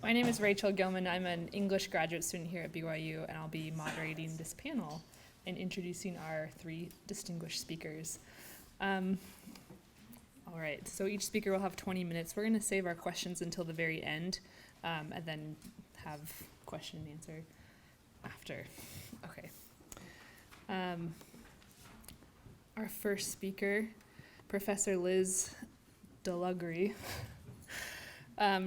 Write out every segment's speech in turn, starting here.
My name is Rachel Gilman. I'm an English graduate student here at BYU, and I'll be moderating this panel and introducing our three distinguished speakers. All right, so each speaker will have 20 minutes. We're going to save our questions until the very end, and then have question and answer after. Okay. Our first speaker, Professor Liz DeLoughrey.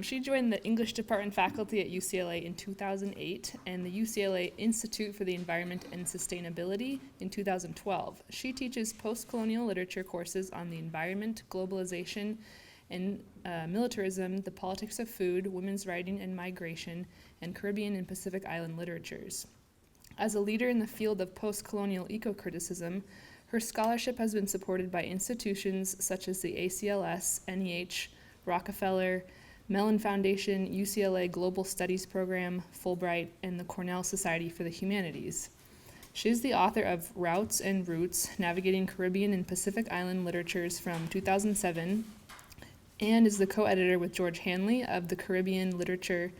She joined the English department faculty at UCLA in 2008 and the UCLA Institute for the Environment and Sustainability in 2012. She teaches post-colonial literature courses on the environment, globalization, and militarism, the politics of food, women's writing and migration, and Caribbean and Pacific Island literatures. As a leader in the field of post-colonial eco-criticism, her scholarship has been supported by institutions such as the ACLS, NEH, Rockefeller, Mellon Foundation, UCLA Global Studies Program, Fulbright, and the Cornell Society for the Humanities. She is the author of Routes and Roots, Navigating Caribbean and Pacific Island Literatures from 2007, and is the co-editor with George Hanley of the Caribbean Literature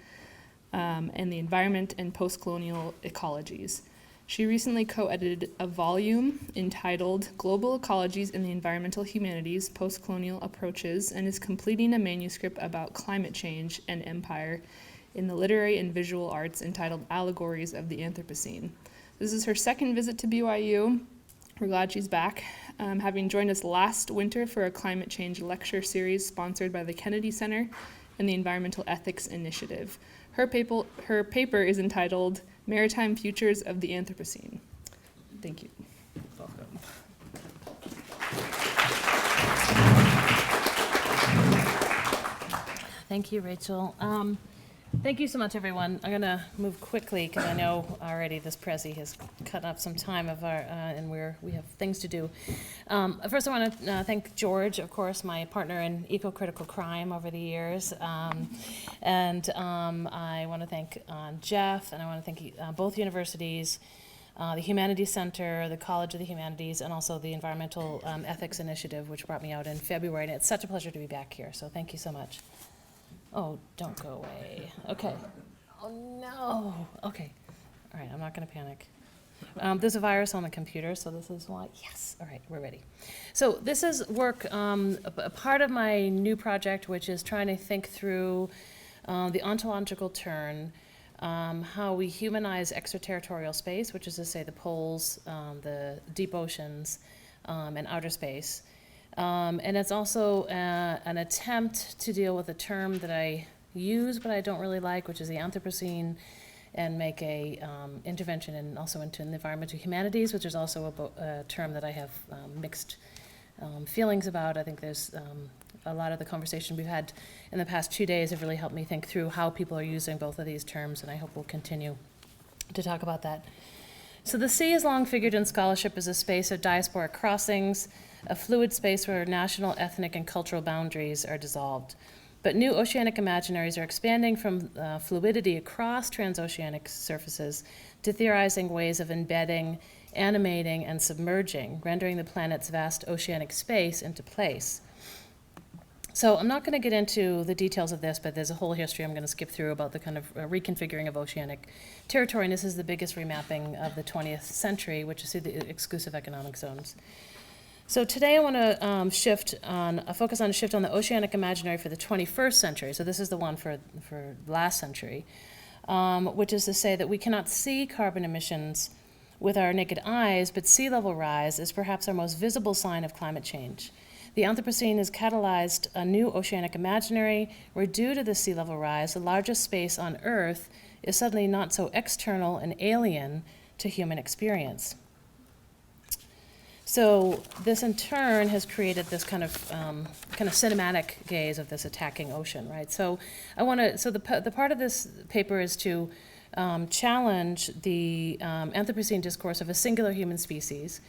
and the Environment and Postcolonial Ecologies. She recently co-edited a volume entitled Global Ecologies in the Environmental Humanities, Postcolonial Approaches, and is completing a manuscript about climate change and empire in the literary and visual arts entitled Allegories of the Anthropocene. This is her second visit to BYU. We're glad she's back, having joined us last winter for a climate change lecture series sponsored by the Kennedy Center and the Environmental Ethics Initiative. Her paper is entitled Maritime Futures of the Anthropocene. Thank you. Welcome. Thank you, Rachel. Thank you so much, everyone. I'm going to move quickly because I know already this Prezi has cut up some time of our, and we have things to do. First, I want to thank George, of course, my partner in eco-critical crime over the years, and I want to thank Jeff, and I want to thank both universities, the Humanities Center, the College of the Humanities, and also the Environmental Ethics Initiative, which brought me out in February, and it's such a pleasure to be back here. So thank you so much. Oh, don't go away. Okay. Oh, no. Okay. All right, I'm not going to panic. There's a virus on the computer, so this is why. Yes. All right, we're ready. So this is work, a part of my new project, which is trying to think through the ontological turn, how we humanize extraterritorial space, which is to say the poles, the deep oceans, and outer space. And it's also an attempt to deal with a term that I use but I don't really like, which is the Anthropocene, and make a intervention and also into the environmental humanities, which is also a term that I have mixed feelings about. I think there's a lot of the conversation we've had in the past 2 days have really helped me think through how people are using both of these terms, and I hope we'll continue to talk about that. So the sea has long figured in scholarship as a space of diasporic crossings, a fluid space where national, ethnic, and cultural boundaries are dissolved. But new oceanic imaginaries are expanding from fluidity across transoceanic surfaces to theorizing ways of embedding, animating, and submerging, rendering the planet's vast oceanic space into place. So I'm not going to get into the details of this, but there's a whole history I'm going to skip through about the kind of reconfiguring of oceanic territory, and this is the biggest remapping of the 20th century, which is through the exclusive economic zones. So today I want to focus on a shift on the oceanic imaginary for the 21st century. So this is the one for last century, which is to say that we cannot see carbon emissions with our naked eyes, but sea level rise is perhaps our most visible sign of climate change. The Anthropocene has catalyzed a new oceanic imaginary where, due to the sea level rise, the largest space on Earth is suddenly not so external and alien to human experience. So this in turn has created this kind of cinematic gaze of this attacking ocean, right? So the part of this paper is to challenge the Anthropocene discourse of a singular human species,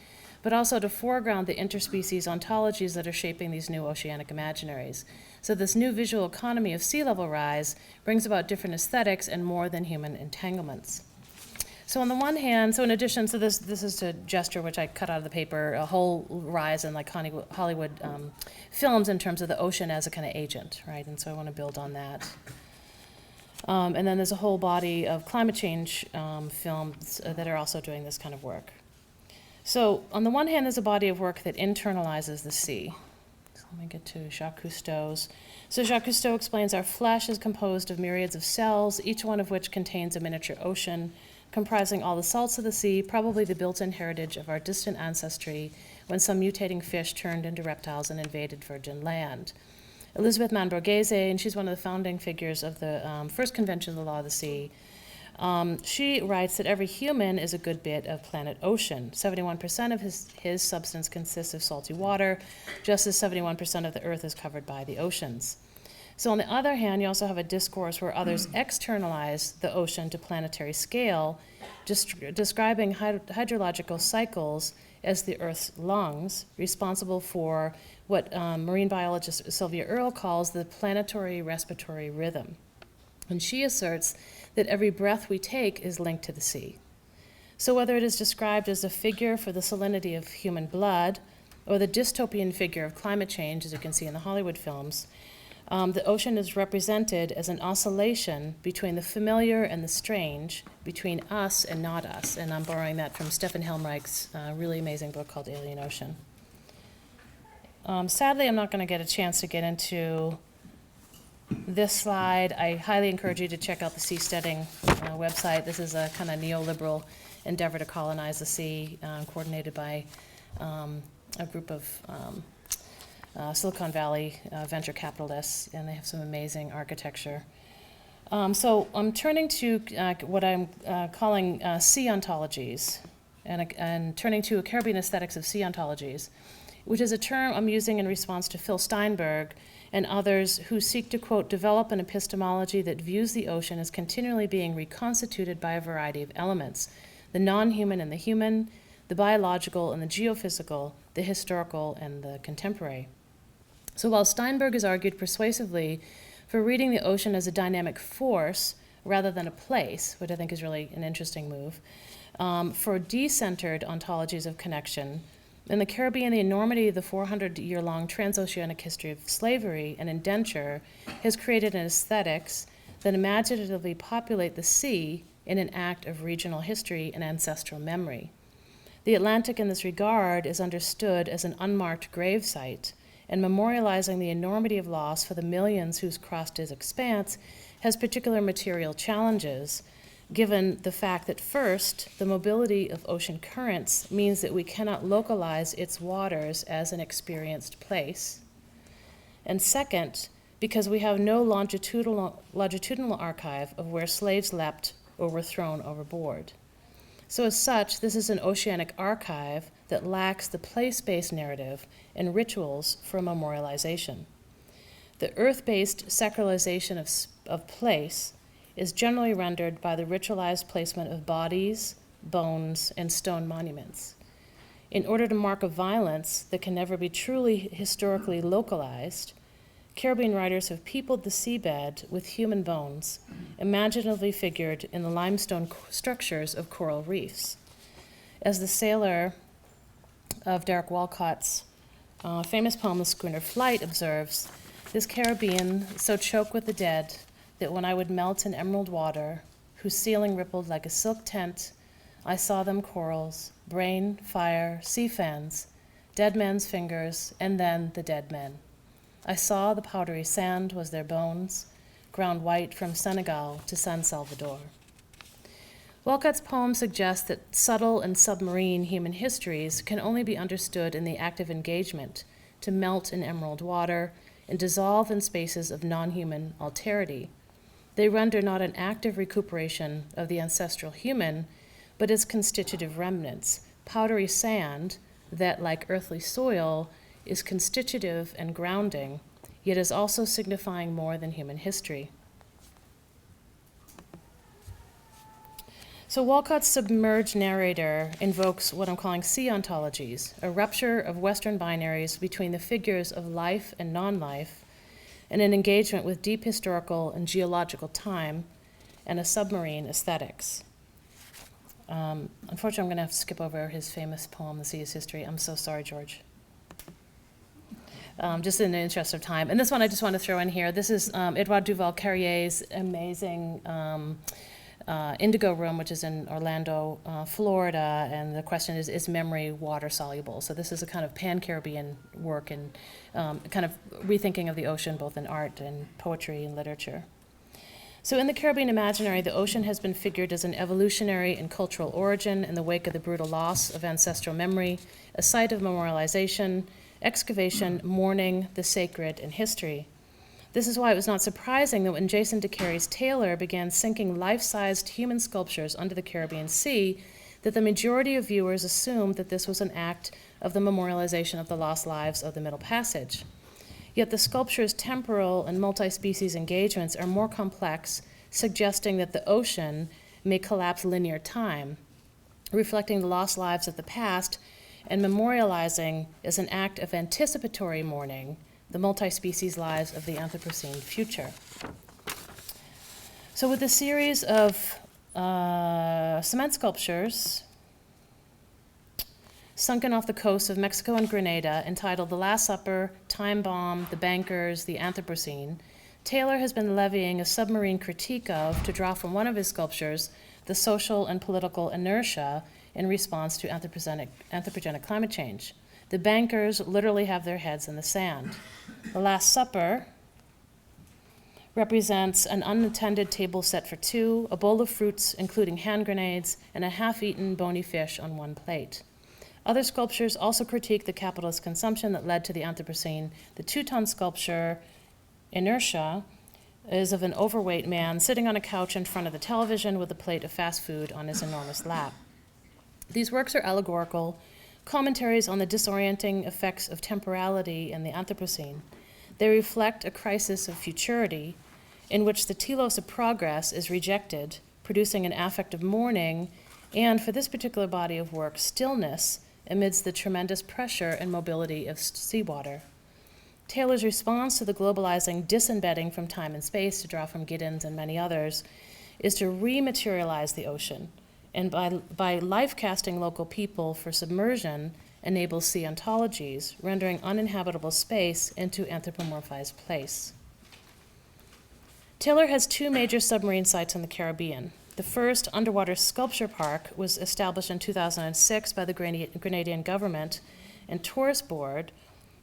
but also to foreground the interspecies ontologies that are shaping these new oceanic imaginaries. So this new visual economy of sea level rise brings about different aesthetics and more than human entanglements. So on the one hand, so in addition, so this is a gesture which I cut out of the paper, a whole rise in like Hollywood films in terms of the ocean as a kind of agent, right? And so I want to build on that. And then there's a whole body of climate change films that are also doing this kind of work. So on the one hand, there's a body of work that internalizes the sea. So let me get to Jacques Cousteau's. So Jacques Cousteau explains our flesh is composed of myriads of cells, each one of which contains a miniature ocean, comprising all the salts of the sea, probably the built-in heritage of our distant ancestry when some mutating fish turned into reptiles and invaded virgin land. Elizabeth Mann-Borghese, and she's one of the founding figures of the first convention of the law of the sea, she writes that every human is a good bit of planet ocean. 71% of his substance consists of salty water, just as 71% of the earth is covered by the oceans. So on the other hand, you also have a discourse where others externalize the ocean to planetary scale, describing hydrological cycles as the Earth's lungs, responsible for what marine biologist Sylvia Earle calls the planetary respiratory rhythm. And she asserts that every breath we take is linked to the sea. So whether it is described as a figure for the salinity of human blood, or the dystopian figure of climate change, as you can see in the Hollywood films, the ocean is represented as an oscillation between the familiar and the strange, between us and not us. And I'm borrowing that from Stefan Helmreich's really amazing book called Alien Ocean. Sadly, I'm not going to get a chance to get into this slide. I highly encourage you to check out the seasteading website. This is a kind of neoliberal endeavor to colonize the sea, coordinated by a group of Silicon Valley venture capitalists, and they have some amazing architecture. So I'm turning to what I'm calling sea ontologies, and turning to a Caribbean aesthetics of sea ontologies, which is a term I'm using in response to Phil Steinberg and others who seek to, quote, develop an epistemology that views the ocean as continually being reconstituted by a variety of elements, the non-human and the human, the biological and the geophysical, the historical and the contemporary. So while Steinberg has argued persuasively for reading the ocean as a dynamic force rather than a place, which I think is really an interesting move, for decentered ontologies of connection, in the Caribbean, the enormity of the 400-year-long transoceanic history of slavery and indenture has created an aesthetics that imaginatively populate the sea in an act of regional history and ancestral memory. The Atlantic in this regard is understood as an unmarked grave site, and memorializing the enormity of loss for the millions who's crossed its expanse has particular material challenges, given the fact that first, the mobility of ocean currents means that we cannot localize its waters as an experienced place. And second, because we have no longitudinal archive of where slaves leapt or were thrown overboard. So as such, this is an oceanic archive that lacks the place-based narrative and rituals for memorialization. The earth-based sacralization of place is generally rendered by the ritualized placement of bodies, bones, and stone monuments. In order to mark a violence that can never be truly historically localized, Caribbean writers have peopled the seabed with human bones, imaginatively figured in the limestone structures of coral reefs. As the sailor of Derek Walcott's famous poem, The Schooner Flight, observes, this Caribbean, so choked with the dead, that when I would melt in emerald water, whose ceiling rippled like a silk tent, I saw them corals, brain, fire, sea fans, dead men's fingers, and then the dead men. I saw the powdery sand was their bones, ground white from Senegal to San Salvador. Walcott's poem suggests that subtle and submarine human histories can only be understood in the active engagement to melt in emerald water and dissolve in spaces of non-human alterity. They render not an active recuperation of the ancestral human, but its constitutive remnants, powdery sand that, like earthly soil, is constitutive and grounding, yet is also signifying more than human history. So Walcott's submerged narrator invokes what I'm calling sea ontologies, a rupture of Western binaries between the figures of life and non-life, and an engagement with deep historical and geological time, and a submarine aesthetics. Unfortunately, I'm going to have to skip over his famous poem, The Sea is History. I'm so sorry, George. just in the interest of time. And this one I just want to throw in here. This is Edouard Duval-Carrier's amazing Indigo Room, which is in Orlando, Florida, and the question is memory water soluble? So this is a kind of pan-Caribbean work and kind of rethinking of the ocean, both in art and poetry and literature. So in the Caribbean imaginary, the ocean has been figured as an evolutionary and cultural origin in the wake of the brutal loss of ancestral memory, a site of memorialization, excavation, mourning, the sacred, and history. This is why it was not surprising that when Jason de Carey's Taylor began sinking life-sized human sculptures under the Caribbean Sea, that the majority of viewers assumed that this was an act of the memorialization of the lost lives of the Middle Passage. Yet the sculpture's temporal and multi-species engagements are more complex, suggesting that the ocean may collapse linear time, reflecting the lost lives of the past and memorializing as an act of anticipatory mourning the multi-species lives of the Anthropocene future. So with a series of cement sculptures sunken off the coasts of Mexico and Grenada, entitled The Last Supper, Time Bomb, The Bankers, The Anthropocene, Taylor has been levying a submarine critique of, to draw from one of his sculptures, the social and political inertia in response to anthropogenic climate change. The bankers literally have their heads in the sand. The Last Supper represents an unattended table set for two, a bowl of fruits, including hand grenades, and a half-eaten bony fish on one plate. Other sculptures also critique the capitalist consumption that led to the Anthropocene. The 2-ton sculpture, Inertia, is of an overweight man sitting on a couch in front of the television with a plate of fast food on his enormous lap. These works are allegorical, commentaries on the disorienting effects of temporality in the Anthropocene. They reflect a crisis of futurity in which the telos of progress is rejected, producing an affect of mourning, and for this particular body of work, stillness amidst the tremendous pressure and mobility of seawater. Taylor's response to the globalizing disembedding from time and space, to draw from Giddens and many others, is to rematerialize the ocean, and by life-casting local people for submersion, enables sea ontologies, rendering uninhabitable space into anthropomorphized place. Taylor has 2 major submarine sites in the Caribbean. The first underwater sculpture park was established in 2006 by the Grenadian government and tourist board,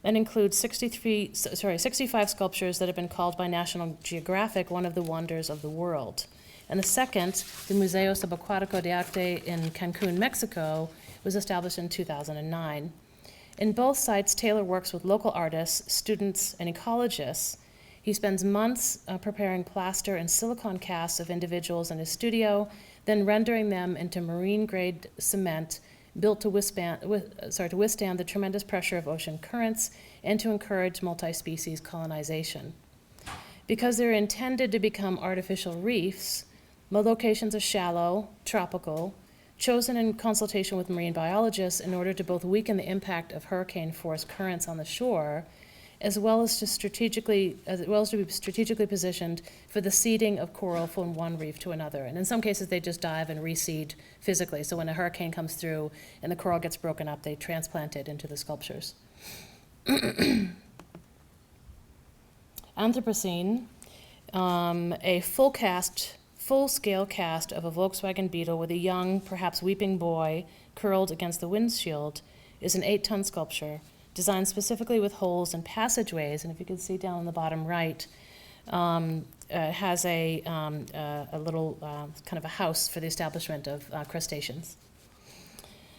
and includes 65 sculptures that have been called by National Geographic one of the wonders of the world. And the second, the Museo Subacuático de Arte in Cancun, Mexico, was established in 2009. In both sites, Taylor works with local artists, students, and ecologists. He spends months preparing plaster and silicone casts of individuals in his studio, then rendering them into marine-grade cement built to withstand the tremendous pressure of ocean currents and to encourage multi-species colonization. Because they're intended to become artificial reefs, the locations are shallow, tropical, chosen in consultation with marine biologists in order to both weaken the impact of hurricane-force currents on the shore, as well as to be strategically positioned for the seeding of coral from one reef to another. And in some cases, they just dive and reseed physically. So when a hurricane comes through and the coral gets broken up, they transplant it into the sculptures. Anthropocene, a full-scale cast of a Volkswagen Beetle with a young, perhaps weeping boy curled against the windshield, is an 8-ton sculpture designed specifically with holes and passageways, and if you can see down on the bottom right, has a little kind of a house for the establishment of crustaceans.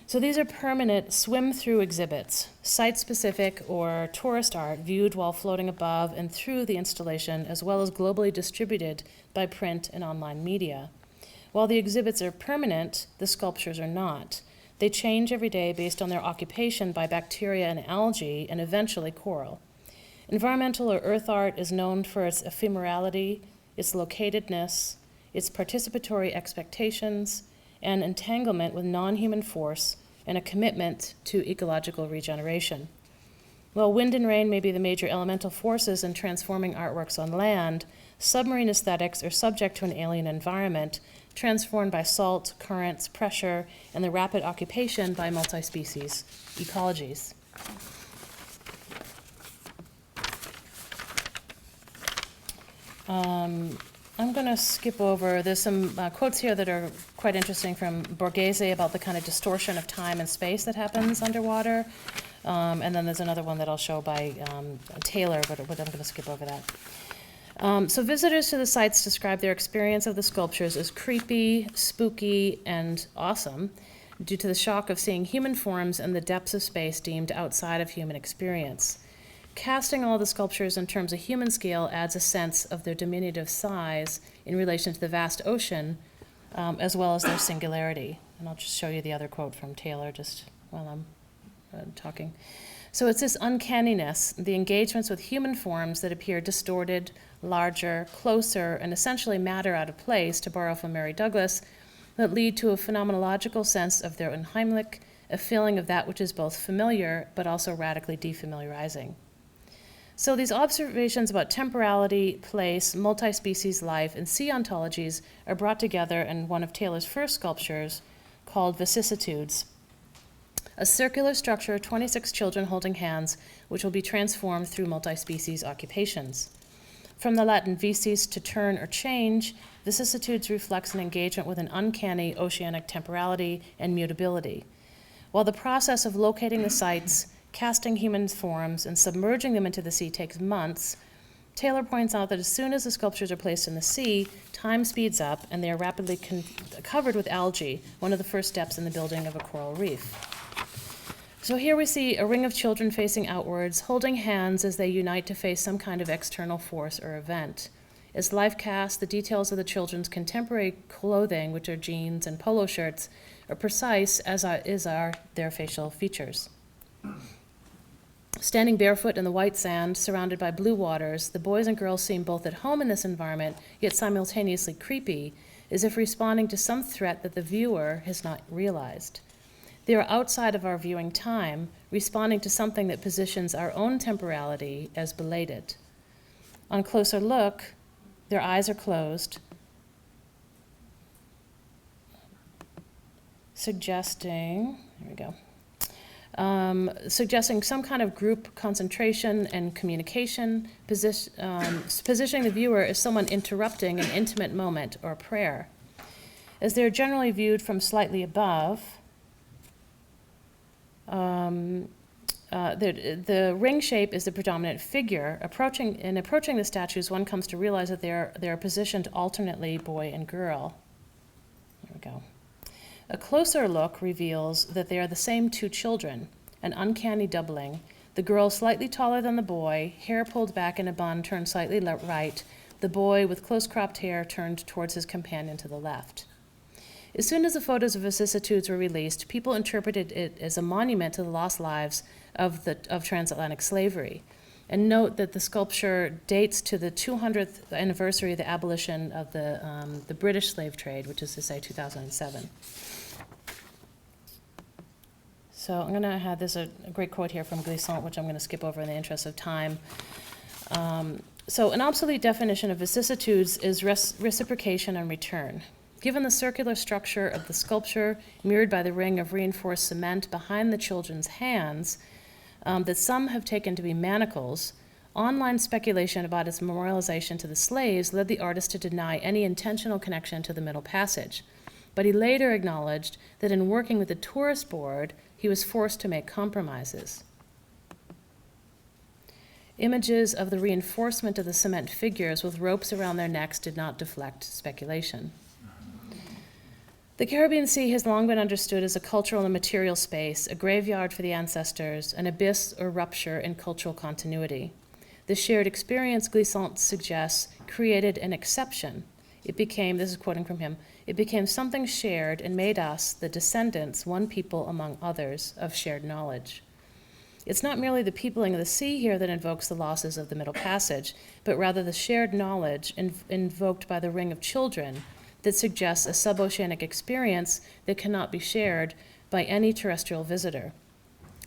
So these are permanent swim-through exhibits, site-specific or tourist art viewed while floating above and through the installation, as well as globally distributed by print and online media. While the exhibits are permanent, the sculptures are not. They change every day based on their occupation by bacteria and algae, and eventually coral. Environmental or earth art is known for its ephemerality, its locatedness, its participatory expectations, and entanglement with non-human force, and a commitment to ecological regeneration. While wind and rain may be the major elemental forces in transforming artworks on land, submarine aesthetics are subject to an alien environment, transformed by salt, currents, pressure, and the rapid occupation by multi-species ecologies. I'm going to skip over, there's some quotes here that are quite interesting from Borghese about the kind of distortion of time and space that happens underwater. And then there's another one that I'll show by Taylor, but I'm going to skip over that. So visitors to the sites describe their experience of the sculptures as creepy, spooky, and awesome due to the shock of seeing human forms in the depths of space deemed outside of human experience. Casting all the sculptures in terms of human scale adds a sense of their diminutive size in relation to the vast ocean, as well as their singularity. And I'll just show you the other quote from Taylor just while I'm talking. So it's this uncanniness, the engagements with human forms that appear distorted, larger, closer, and essentially matter out of place, to borrow from Mary Douglas, that lead to a phenomenological sense of their unheimlich, a feeling of that which is both familiar but also radically defamiliarizing. So these observations about temporality, place, multi-species life, and sea ontologies are brought together in one of Taylor's first sculptures called Vicissitudes, a circular structure of 26 children holding hands, which will be transformed through multi-species occupations. From the Latin vicis, to turn or change, Vicissitudes reflects an engagement with an uncanny oceanic temporality and mutability. While the process of locating the sites, casting human forms, and submerging them into the sea takes months, Taylor points out that as soon as the sculptures are placed in the sea, time speeds up and they are rapidly covered with algae, one of the first steps in the building of a coral reef. So here we see a ring of children facing outwards, holding hands as they unite to face some kind of external force or event. As life cast, the details of the children's contemporary clothing, which are jeans and polo shirts, are precise as are their facial features. Standing barefoot in the white sand, surrounded by blue waters, the boys and girls seem both at home in this environment, yet simultaneously creepy, as if responding to some threat that the viewer has not realized. They are outside of our viewing time, responding to something that positions our own temporality as belated. On closer look, their eyes are closed, suggesting some kind of group concentration and communication, positioning the viewer as someone interrupting an intimate moment or prayer. As they are generally viewed from slightly above, the ring shape is the predominant figure. Approaching the statues, one comes to realize that they are positioned alternately, boy and girl. There we go. A closer look reveals that they are the same two children, an uncanny doubling. The girl slightly taller than the boy, hair pulled back in a bun turned slightly right, the boy with close-cropped hair turned towards his companion to the left. As soon as the photos of Vicissitudes were released, people interpreted it as a monument to the lost lives of transatlantic slavery. And note that the sculpture dates to the 200th anniversary of the abolition of the British slave trade, which is to say 2007. So I'm going to have this a great quote here from Glissant, which I'm going to skip over in the interest of time. So an obsolete definition of vicissitudes is reciprocation and return. Given the circular structure of the sculpture, mirrored by the ring of reinforced cement behind the children's hands, that some have taken to be manacles, online speculation about its memorialization to the slaves led the artist to deny any intentional connection to the Middle Passage. But he later acknowledged that in working with the tourist board, he was forced to make compromises. Images of the reinforcement of the cement figures with ropes around their necks did not deflect speculation. The Caribbean Sea has long been understood as a cultural and material space, a graveyard for the ancestors, an abyss or rupture in cultural continuity. The shared experience, Glissant suggests, created an exception. It became, this is quoting from him, it became something shared and made us, the descendants, one people among others, of shared knowledge. It's not merely the peopling of the sea here that invokes the losses of the Middle Passage, but rather the shared knowledge invoked by the ring of children that suggests a suboceanic experience that cannot be shared by any terrestrial visitor,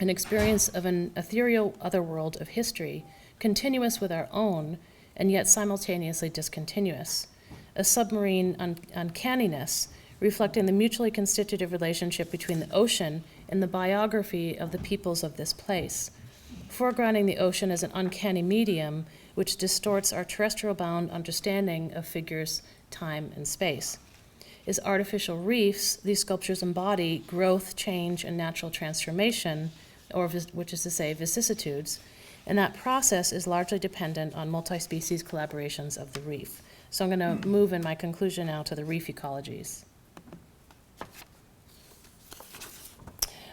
an experience of an ethereal otherworld of history, continuous with our own, and yet simultaneously discontinuous, a submarine uncanniness reflecting the mutually constitutive relationship between the ocean and the biography of the peoples of this place. foregrounding the ocean as an uncanny medium which distorts our terrestrial-bound understanding of figures, time, and space. As artificial reefs, these sculptures embody growth, change, and natural transformation, or which is to say, vicissitudes, and that process is largely dependent on multi-species collaborations of the reef. So I'm going to move in my conclusion now to the reef ecologies.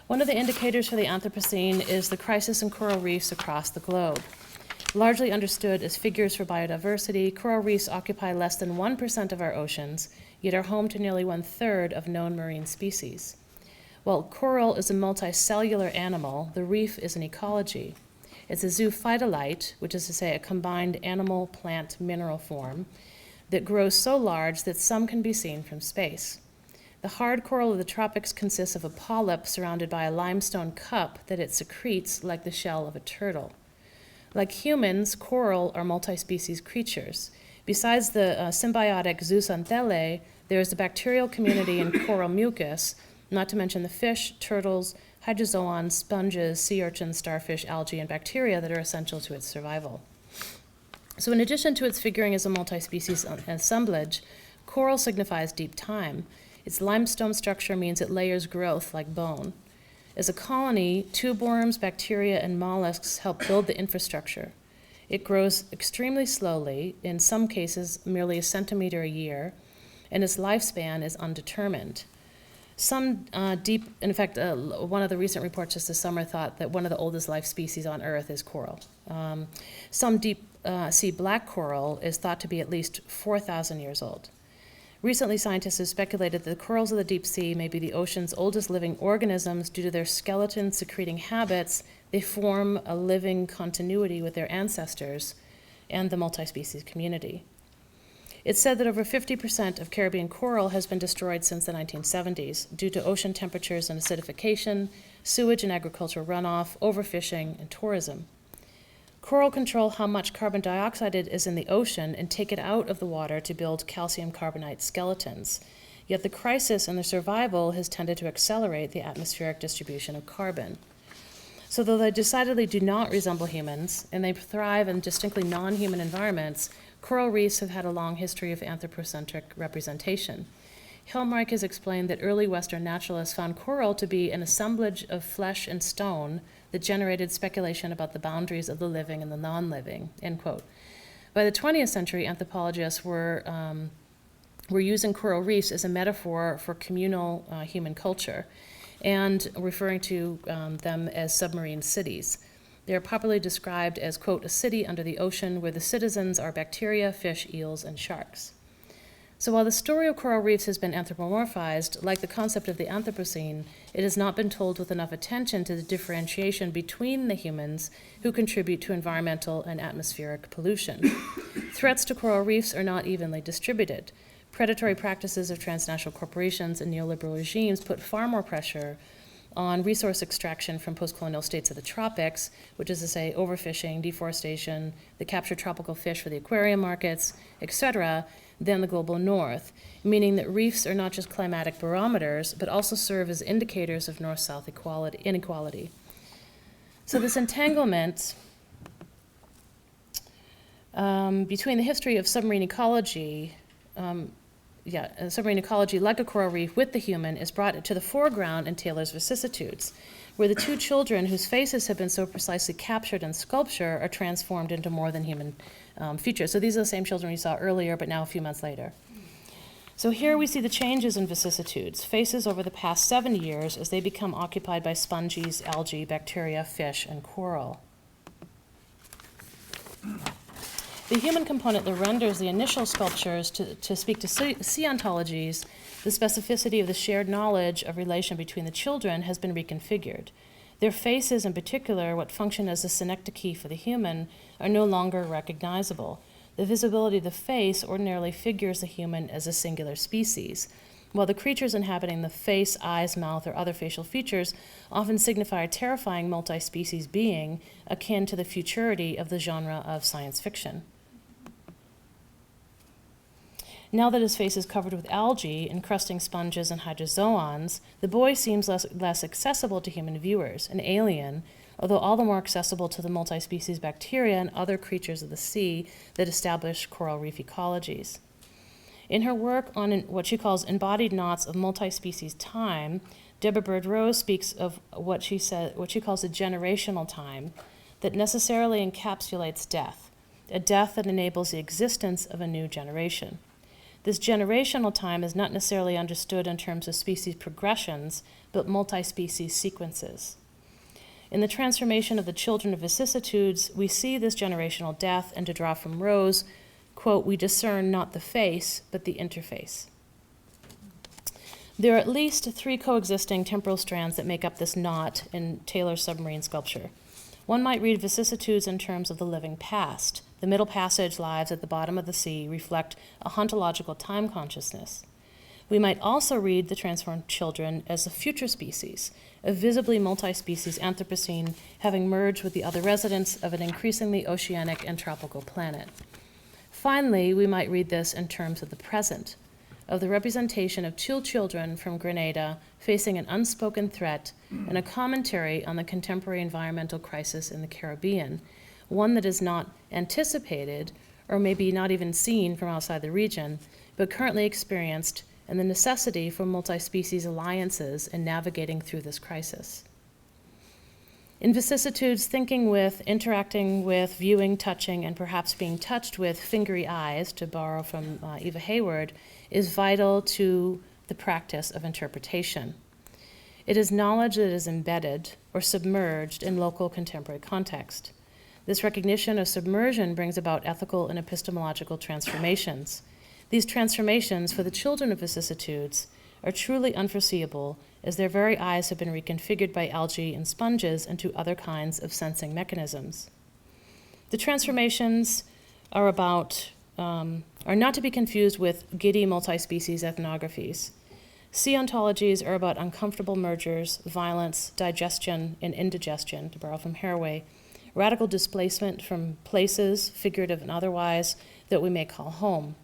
One of the indicators for the Anthropocene is the crisis in coral reefs across the globe. Largely understood as figures for biodiversity, coral reefs occupy less than 1% of our oceans, yet are home to nearly 1/3 of known marine species. While coral is a multicellular animal, the reef is an ecology. It's a zoophytolite, which is to say a combined animal, plant, mineral form, that grows so large that some can be seen from space. The hard coral of the tropics consists of a polyp surrounded by a limestone cup that it secretes like the shell of a turtle. Like humans, coral are multi-species creatures. Besides the symbiotic zooxanthellae, there is a bacterial community in coral mucus, not to mention the fish, turtles, hydrozoans, sponges, sea urchins, starfish, algae, and bacteria that are essential to its survival. So in addition to its figuring as a multi-species assemblage, coral signifies deep time. Its limestone structure means it layers growth like bone. As a colony, tube worms, bacteria, and mollusks help build the infrastructure. It grows extremely slowly, in some cases merely a centimeter a year, and its lifespan is undetermined. One of the recent reports just this summer thought that one of the oldest life species on Earth is coral. Some deep sea black coral is thought to be at least 4,000 years old. Recently, scientists have speculated that the corals of the deep sea may be the ocean's oldest living organisms due to their skeleton-secreting habits. They form a living continuity with their ancestors and the multi-species community. It's said that over 50% of Caribbean coral has been destroyed since the 1970s due to ocean temperatures and acidification, sewage and agricultural runoff, overfishing, and tourism. Coral control how much carbon dioxide is in the ocean and take it out of the water to build calcium carbonate skeletons. Yet the crisis in their survival has tended to accelerate the atmospheric distribution of carbon. So though they decidedly do not resemble humans, and they thrive in distinctly non-human environments, coral reefs have had a long history of anthropocentric representation. Helmreich has explained that early Western naturalists found coral to be an assemblage of flesh and stone that generated speculation about the boundaries of the living and the non-living, end quote. By the 20th century, anthropologists were using coral reefs as a metaphor for communal human culture and referring to them as submarine cities. They are popularly described as, quote, a city under the ocean where the citizens are bacteria, fish, eels, and sharks. So while the story of coral reefs has been anthropomorphized, like the concept of the Anthropocene, it has not been told with enough attention to the differentiation between the humans who contribute to environmental and atmospheric pollution. Threats to coral reefs are not evenly distributed. Predatory practices of transnational corporations and neoliberal regimes put far more pressure on resource extraction from post-colonial states of the tropics, which is to say overfishing, deforestation, the captured tropical fish for the aquarium markets, etc., than the global north, meaning that reefs are not just climatic barometers, but also serve as indicators of north-south inequality. So this entanglement between the history of submarine ecology, like a coral reef with the human, is brought to the foreground in Taylor's Vicissitudes, where the two children whose faces have been so precisely captured in sculpture are transformed into more than human features. So these are the same children we saw earlier, but now a few months later. So here we see the changes in vicissitudes, faces over the past 7 years as they become occupied by sponges, algae, bacteria, fish, and coral. The human component that renders the initial sculptures to speak to sea ontologies, the specificity of the shared knowledge of relation between the children has been reconfigured. Their faces, in particular, what function as a synecdoche for the human, are no longer recognizable. The visibility of the face ordinarily figures the human as a singular species, while the creatures inhabiting the face, eyes, mouth, or other facial features often signify a terrifying multi-species being akin to the futurity of the genre of science fiction. Now that his face is covered with algae, encrusting sponges and hydrozoans, the boy seems less accessible to human viewers, an alien, although all the more accessible to the multi-species bacteria and other creatures of the sea that establish coral reef ecologies. In her work on what she calls embodied knots of multi-species time, Deborah Bird-Rose speaks of what she calls a generational time that necessarily encapsulates death, a death that enables the existence of a new generation. This generational time is not necessarily understood in terms of species progressions, but multi-species sequences. In the transformation of the children of vicissitudes, we see this generational death, and to draw from Rose, quote, "We discern not the face, but the interface." There are at least 3 coexisting temporal strands that make up this knot in Taylor's submarine sculpture. One might read vicissitudes in terms of the living past. The Middle Passage lives at the bottom of the sea reflect a ontological time consciousness. We might also read the transformed children as a future species, a visibly multi-species Anthropocene having merged with the other residents of an increasingly oceanic and tropical planet. Finally, we might read this in terms of the present, of the representation of 2 children from Grenada facing an unspoken threat and a commentary on the contemporary environmental crisis in the Caribbean, one that is not anticipated or maybe not even seen from outside the region, but currently experienced, and the necessity for multi-species alliances in navigating through this crisis. In vicissitudes, thinking with, interacting with, viewing, touching, and perhaps being touched with fingery eyes, to borrow from Eva Hayward, is vital to the practice of interpretation. It is knowledge that is embedded or submerged in local contemporary context. This recognition of submersion brings about ethical and epistemological transformations. These transformations for the children of vicissitudes are truly unforeseeable, as their very eyes have been reconfigured by algae and sponges into other kinds of sensing mechanisms. The transformations are not to be confused with giddy multi-species ethnographies. Sea ontologies are about uncomfortable mergers, violence, digestion, and indigestion, to borrow from Haraway, radical displacement from places, figurative and otherwise, that we may call home.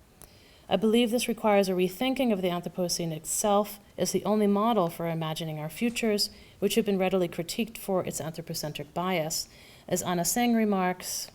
I believe this requires a rethinking of the Anthropocene itself as the only model for imagining our futures, which have been readily critiqued for its anthropocentric bias. As Anna Singh remarks,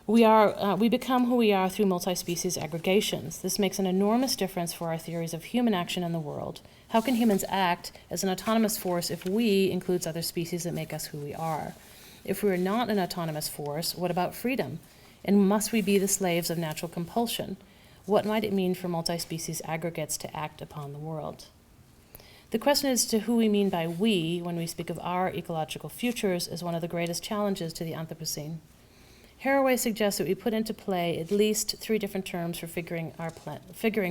we become who we are through multi-species aggregations. This makes an enormous difference for our theories of human action in the world. How can humans act as an autonomous force if we includes other species that make us who we are? If we are not an autonomous force, what about freedom? And must we be the slaves of natural compulsion? What might it mean for multi-species aggregates to act upon the world? The question as to who we mean by we when we speak of our ecological futures is one of the greatest challenges to the Anthropocene. Haraway suggests that we put into play at least 3 different terms for figuring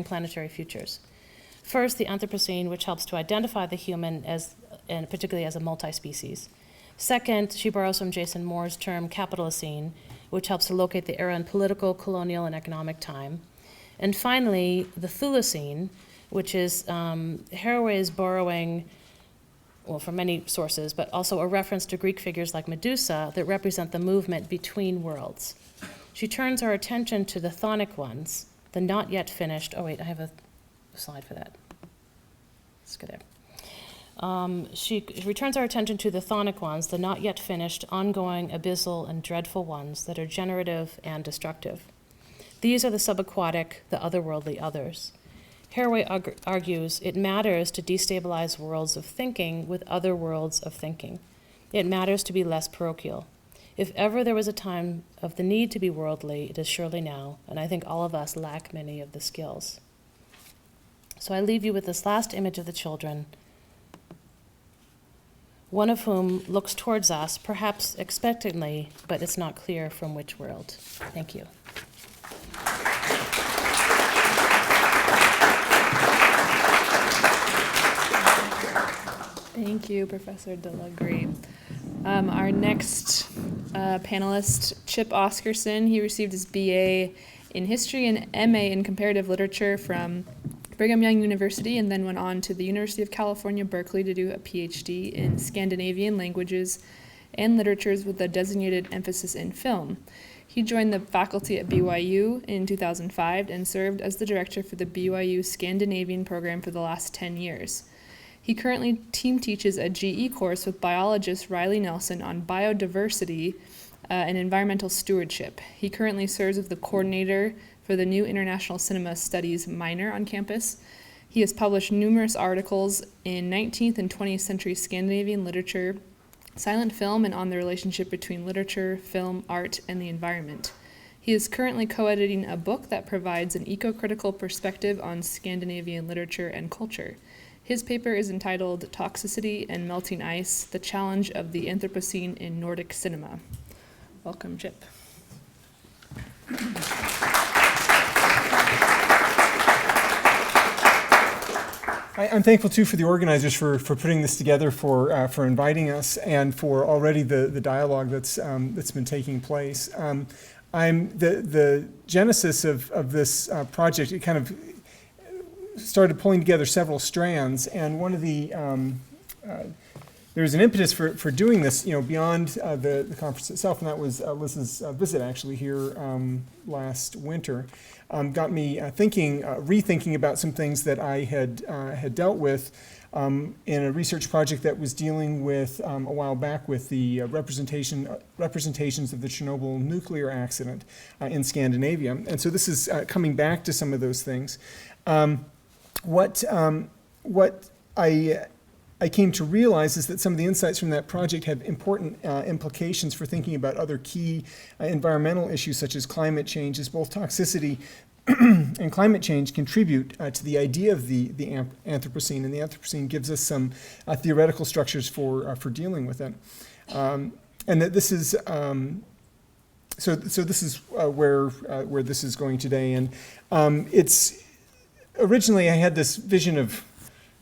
planetary futures. First, the Anthropocene, which helps to identify the human and particularly as a multi-species. Second, she borrows from Jason Moore's term Capitalocene, which helps to locate the era in political, colonial, and economic time. And finally, the Thulacene, which is Haraway's borrowing, well, from many sources, but also a reference to Greek figures like Medusa that represent the movement between worlds. She turns our attention to the chthonic ones, the not yet finished, oh wait, I have a slide for that. Let's go there. She returns our attention to the chthonic ones, the not yet finished, ongoing, abyssal, and dreadful ones that are generative and destructive. These are the subaquatic, the otherworldly others. Haraway argues it matters to destabilize worlds of thinking with other worlds of thinking. It matters to be less parochial. If ever there was a time of the need to be worldly, it is surely now, and I think all of us lack many of the skills. So I leave you with this last image of the children, one of whom looks towards us, perhaps expectantly, but it's not clear from which world. Thank you. Thank you, Professor DeLoughrey. Our next panelist, Chip Oscarson, he received his BA in History and MA in Comparative Literature from Brigham Young University, and then went on to the University of California, Berkeley to do a PhD in Scandinavian languages and literatures with a designated emphasis in film. He joined the faculty at BYU in 2005 and served as the director for the BYU Scandinavian program for the last 10 years. He currently team teaches a GE course with biologist Riley Nelson on biodiversity and environmental stewardship. He currently serves as the coordinator for the new International Cinema Studies minor on campus. He has published numerous articles in 19th and 20th century Scandinavian literature, silent film, and on the relationship between literature, film, art, and the environment. He is currently co-editing a book that provides an eco-critical perspective on Scandinavian literature and culture. His paper is entitled Toxicity and Melting Ice, The Challenge of the Anthropocene in Nordic Cinema. Welcome, Chip. I'm thankful too for the organizers for putting this together, for inviting us, and for already the dialogue that's been taking place. I'm the genesis of this project. It kind of started pulling together several strands, and one of the there was an impetus for doing this, beyond the conference itself, and that was Liz's visit actually here last winter. Got me rethinking about some things that I had dealt with in a research project that was dealing with a while back with the representations of the Chernobyl nuclear accident in Scandinavia, and so this is coming back to some of those things. What I came to realize is that some of the insights from that project have important implications for thinking about other key environmental issues such as climate change, as both toxicity and climate change contribute to the idea of the Anthropocene, and the Anthropocene gives us some theoretical structures for dealing with it. And that this is so this is where this is going today, and it's originally I had this vision of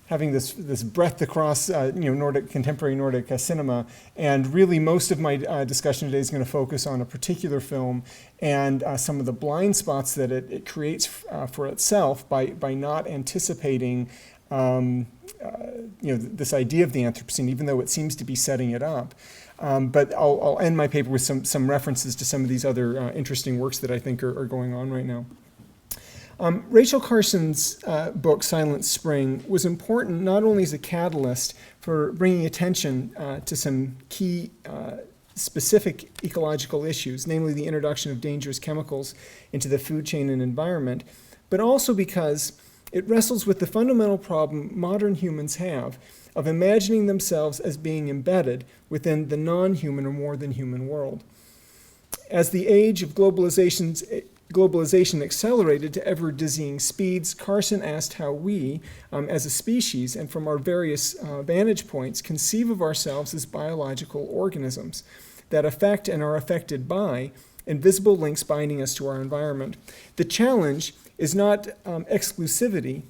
having this breadth across contemporary Nordic cinema, and really most of my discussion today is going to focus on a particular film and some of the blind spots that it creates for itself by not anticipating this idea of the Anthropocene, even though it seems to be setting it up. But I'll end my paper with some references to some of these other interesting works that I think are going on right now. Rachel Carson's book, Silent Spring, was important not only as a catalyst for bringing attention to some key specific ecological issues, namely the introduction of dangerous chemicals into the food chain and environment, but also because it wrestles with the fundamental problem modern humans have of imagining themselves as being embedded within the non-human or more than human world. As the age of globalization accelerated to ever-dizzying speeds, Carson asked how we, as a species and from our various vantage points, conceive of ourselves as biological organisms that affect and are affected by invisible links binding us to our environment. The challenge is not exclusively,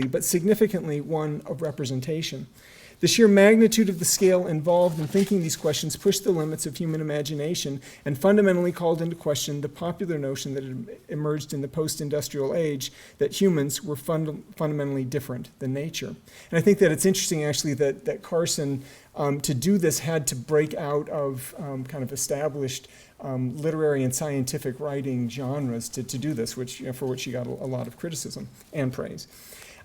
but significantly one of representation. The sheer magnitude of the scale involved in thinking these questions pushed the limits of human imagination and fundamentally called into question the popular notion that had emerged in the post-industrial age that humans were fundamentally different than nature. And I think that it's interesting, actually, that Carson, to do this, had to break out of kind of established literary and scientific writing genres to do this, for which she got a lot of criticism and praise.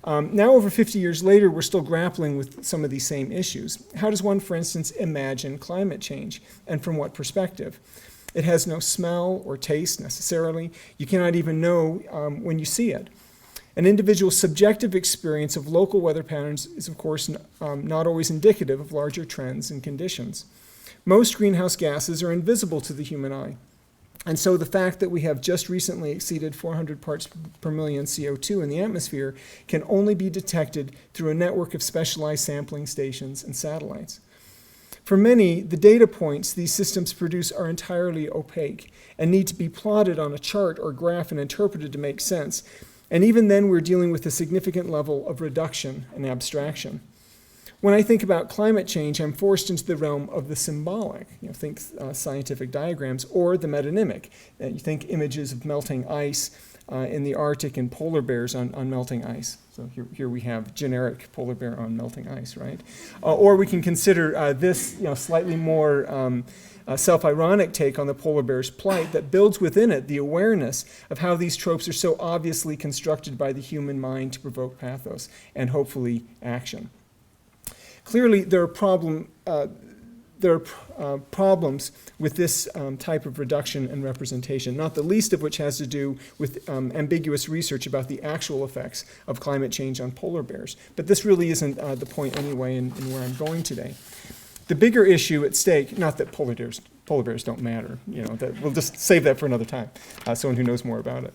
Now, over 50 years later, we're still grappling with some of these same issues. How does one, for instance, imagine climate change, and from what perspective? It has no smell or taste necessarily. You cannot even know when you see it. An individual's subjective experience of local weather patterns is, of course, not always indicative of larger trends and conditions. Most greenhouse gases are invisible to the human eye. And so the fact that we have just recently exceeded 400 parts per million CO2 in the atmosphere can only be detected through a network of specialized sampling stations and satellites. For many, the data points these systems produce are entirely opaque and need to be plotted on a chart or graph and interpreted to make sense. And even then, we're dealing with a significant level of reduction and abstraction. When I think about climate change, I'm forced into the realm of the symbolic. Think scientific diagrams, or the metonymic. You think images of melting ice, in the Arctic and polar bears on melting ice. So here we have generic polar bear on melting ice, right? Or we can consider this slightly more self-ironic take on the polar bear's plight that builds within it the awareness of how these tropes are so obviously constructed by the human mind to provoke pathos and hopefully action. Clearly, there are problems with this type of reduction and representation, not the least of which has to do with ambiguous research about the actual effects of climate change on polar bears. But this really isn't the point anyway in where I'm going today. The bigger issue at stake, not that polar bears don't matter, that we'll just save that for another time, someone who knows more about it.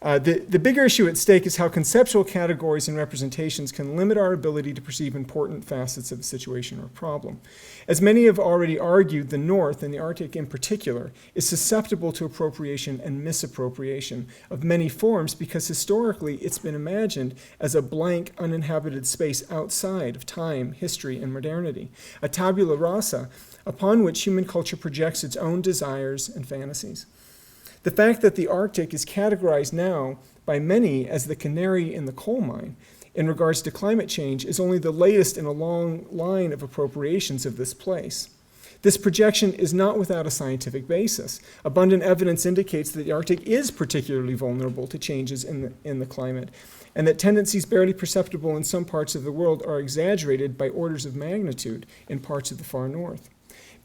The bigger issue at stake is how conceptual categories and representations can limit our ability to perceive important facets of a situation or problem. As many have already argued, the North, and the Arctic in particular, is susceptible to appropriation and misappropriation of many forms because historically it's been imagined as a blank, uninhabited space outside of time, history, and modernity, a tabula rasa upon which human culture projects its own desires and fantasies. The fact that the Arctic is categorized now by many as the canary in the coal mine in regards to climate change is only the latest in a long line of appropriations of this place. This projection is not without a scientific basis. Abundant evidence indicates that the Arctic is particularly vulnerable to changes in the climate, and that tendencies barely perceptible in some parts of the world are exaggerated by orders of magnitude in parts of the far north.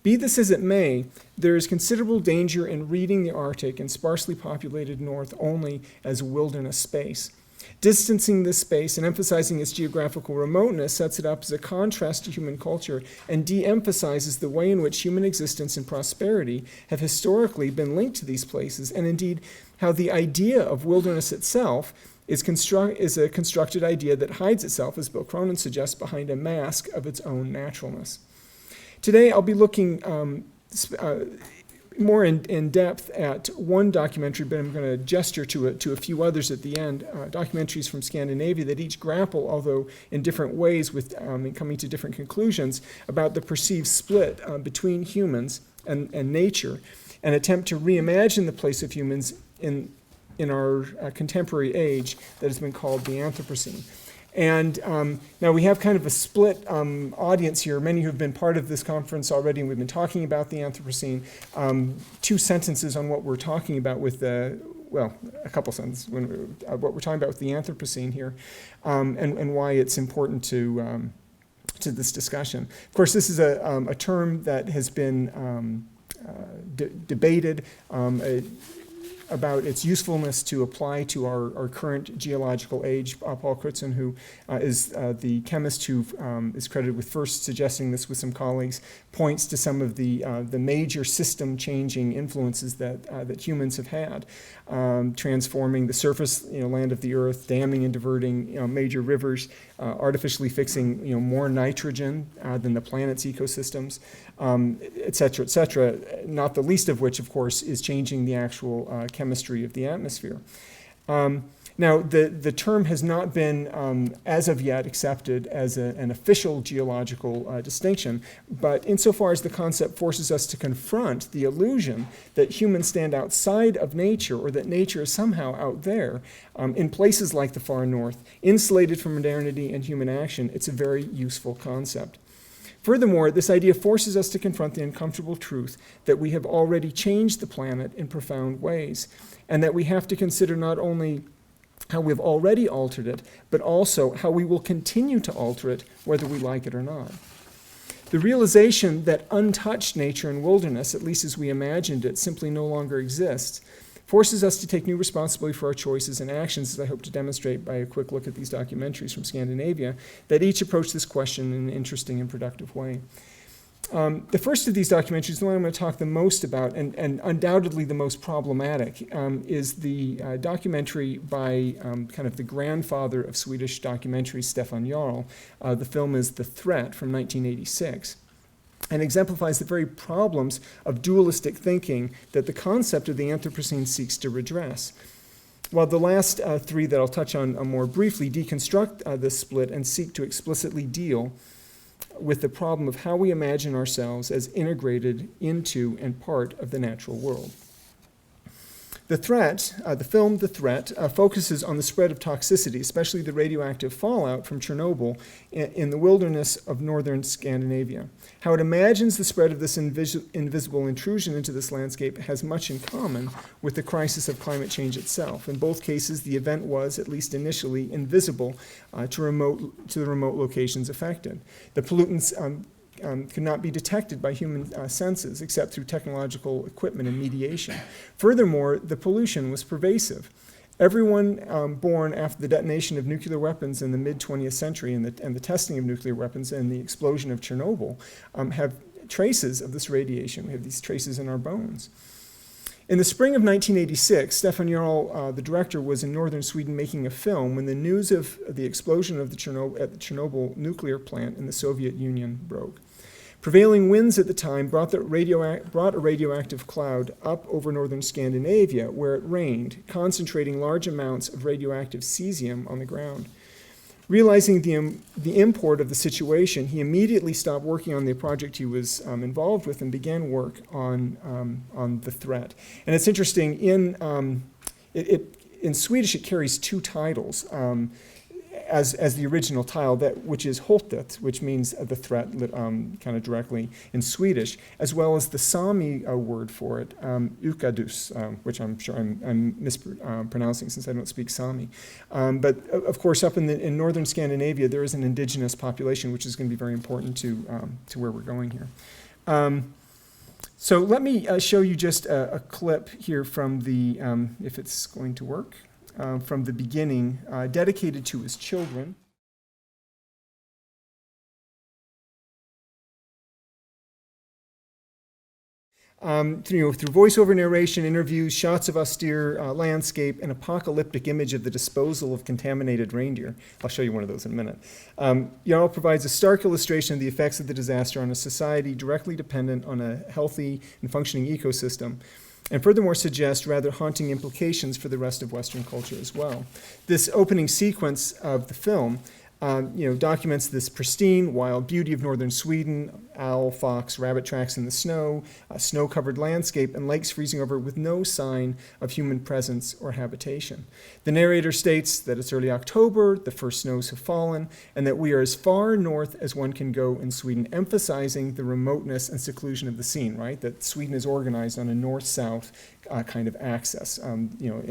Be this as it may, there is considerable danger in reading the Arctic and sparsely populated North only as wilderness space. Distancing this space and emphasizing its geographical remoteness sets it up as a contrast to human culture and de-emphasizes the way in which human existence and prosperity have historically been linked to these places, and indeed how the idea of wilderness itself is a constructed idea that hides itself, as Bill Cronin suggests, behind a mask of its own naturalness. Today, I'll be looking more in depth at one documentary, but I'm going to gesture to a few others at the end, documentaries from Scandinavia that each grapple, although in different ways, with coming to different conclusions about the perceived split between humans and nature, and attempt to reimagine the place of humans in our contemporary age that has been called the Anthropocene. And now we have kind of a split audience here, many who have been part of this conference already, and we've been talking about the Anthropocene. 2 sentences on what we're talking about with a couple sentences, what we're talking about with the Anthropocene here, and why it's important to this discussion. Of course, this is a term that has been debated, about its usefulness to apply to our current geological age. Paul Crutzen, who is the chemist who is credited with first suggesting this with some colleagues, points to some of the major system-changing influences that humans have had, transforming the surface land of the earth, damming and diverting major rivers, artificially fixing more nitrogen than the planet's ecosystems, et cetera, not the least of which, of course, is changing the actual chemistry of the atmosphere. Now, the term has not been, as of yet, accepted as an official geological distinction, but insofar as the concept forces us to confront the illusion that humans stand outside of nature, or that nature is somehow out there, in places like the far north, insulated from modernity and human action, it's a very useful concept. Furthermore, this idea forces us to confront the uncomfortable truth that we have already changed the planet in profound ways, and that we have to consider not only how we've already altered it, but also how we will continue to alter it, whether we like it or not. The realization that untouched nature and wilderness, at least as we imagined it, simply no longer exists, forces us to take new responsibility for our choices and actions, as I hope to demonstrate by a quick look at these documentaries from Scandinavia, that each approach this question in an interesting and productive way. The first of these documentaries, the one I'm going to talk the most about, and undoubtedly the most problematic, is the documentary by kind of the grandfather of Swedish documentary, Stefan Jarl. The film is The Threat from 1986. And exemplifies the very problems of dualistic thinking that the concept of the Anthropocene seeks to redress. While the last 3 that I'll touch on more briefly deconstruct this split and seek to explicitly deal with the problem of how we imagine ourselves as integrated into and part of the natural world. The film The Threat, focuses on the spread of toxicity, especially the radioactive fallout from Chernobyl in the wilderness of northern Scandinavia. How it imagines the spread of this invisible intrusion into this landscape has much in common with the crisis of climate change itself. In both cases, the event was, at least initially, invisible to the remote locations affected. The pollutants could not be detected by human senses except through technological equipment and mediation. Furthermore, the pollution was pervasive. Everyone born after the detonation of nuclear weapons in the mid-20th century and the testing of nuclear weapons and the explosion of Chernobyl have traces of this radiation. We have these traces in our bones. In the spring of 1986, Stefan Jarl, the director, was in northern Sweden making a film when the news of the explosion of at the Chernobyl nuclear plant in the Soviet Union broke. Prevailing winds at the time brought a radioactive cloud up over northern Scandinavia, where it rained, concentrating large amounts of radioactive cesium on the ground. Realizing the import of the situation, he immediately stopped working on the project he was involved with and began work on The Threat. And it's interesting, in Swedish it carries two titles. As the original title, which is hotet, which means the threat, kind of directly in Swedish, as well as the Sami word for it, ukadus, which I'm sure I'm mispronouncing since I don't speak Sami. But of course, up in northern Scandinavia, there is an indigenous population, which is going to be very important to where we're going here. So let me show you just a clip here from the, if it's going to work. From the beginning, dedicated to his children. Through voiceover narration, interviews, shots of austere landscape, an apocalyptic image of the disposal of contaminated reindeer. I'll show you one of those in a minute. Jarl provides a stark illustration of the effects of the disaster on a society directly dependent on a healthy and functioning ecosystem, and furthermore suggests rather haunting implications for the rest of Western culture as well. This opening sequence of the film documents this pristine, wild beauty of northern Sweden, owl, fox, rabbit tracks in the snow, a snow-covered landscape, and lakes freezing over with no sign of human presence or habitation. The narrator states that it's early October, the first snows have fallen, and that we are as far north as one can go in Sweden, emphasizing the remoteness and seclusion of the scene, right? That Sweden is organized on a north-south kind of axis. The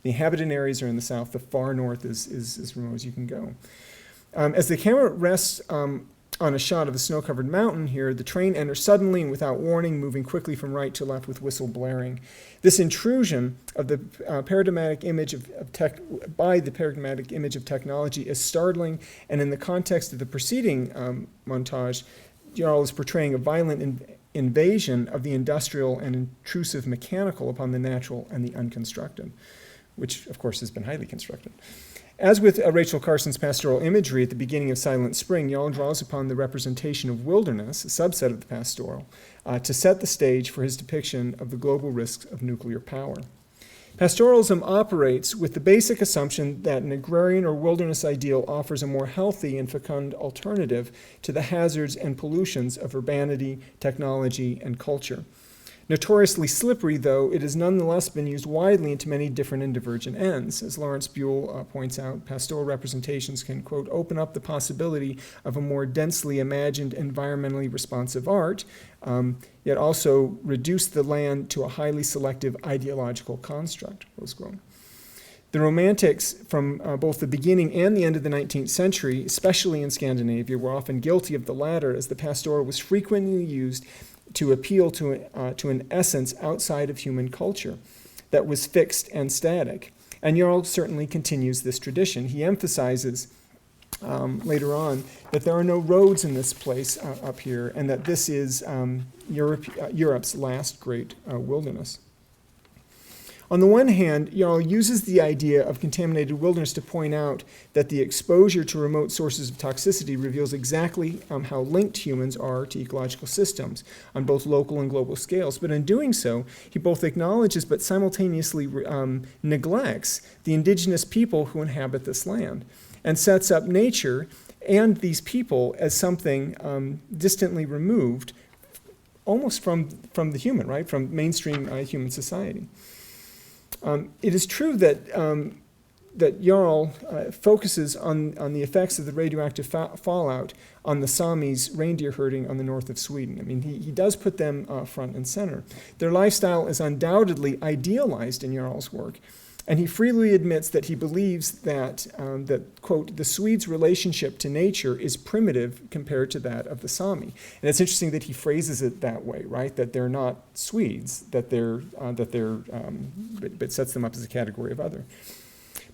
inhabited areas are in the south, the far north is as remote as you can go. As the camera rests on a shot of the snow-covered mountain here, the train enters suddenly and without warning, moving quickly from right to left with whistle blaring. This intrusion of the paradigmatic image by the paradigmatic image of technology is startling, and in the context of the preceding montage, Jarl is portraying a violent invasion of the industrial and intrusive mechanical upon the natural and the unconstructed, which of course has been highly constructed. As with Rachel Carson's pastoral imagery at the beginning of Silent Spring, Jarl draws upon the representation of wilderness, a subset of the pastoral, to set the stage for his depiction of the global risks of nuclear power. Pastoralism operates with the basic assumption that an agrarian or wilderness ideal offers a more healthy and fecund alternative to the hazards and pollutions of urbanity, technology, and culture. Notoriously slippery, though, it has nonetheless been used widely into many different and divergent ends. As Lawrence Buell points out, pastoral representations can, quote, open up the possibility of a more densely imagined, environmentally responsive art, yet also reduce the land to a highly selective ideological construct, close quote. The Romantics, from both the beginning and the end of the 19th century, especially in Scandinavia, were often guilty of the latter, as the pastoral was frequently used to appeal to an essence outside of human culture that was fixed and static. And Jarl certainly continues this tradition. He emphasizes later on that there are no roads in this place up here, and that this is Europe's last great wilderness. On the one hand, Jarl uses the idea of contaminated wilderness to point out that the exposure to remote sources of toxicity reveals exactly how linked humans are to ecological systems on both local and global scales. But in doing so, he both acknowledges but simultaneously neglects the indigenous people who inhabit this land, and sets up nature and these people as something distantly removed, almost from the human, right, from mainstream human society. It is true that Jarl focuses on the effects of the radioactive fallout on the Sami's reindeer herding on the north of Sweden. I mean, he does put them front and center. Their lifestyle is undoubtedly idealized in Jarl's work, and he freely admits that he believes that, quote, the Swedes' relationship to nature is primitive compared to that of the Sami. And it's interesting that he phrases it that way, right? That they're not Swedes, but sets them up as a category of other.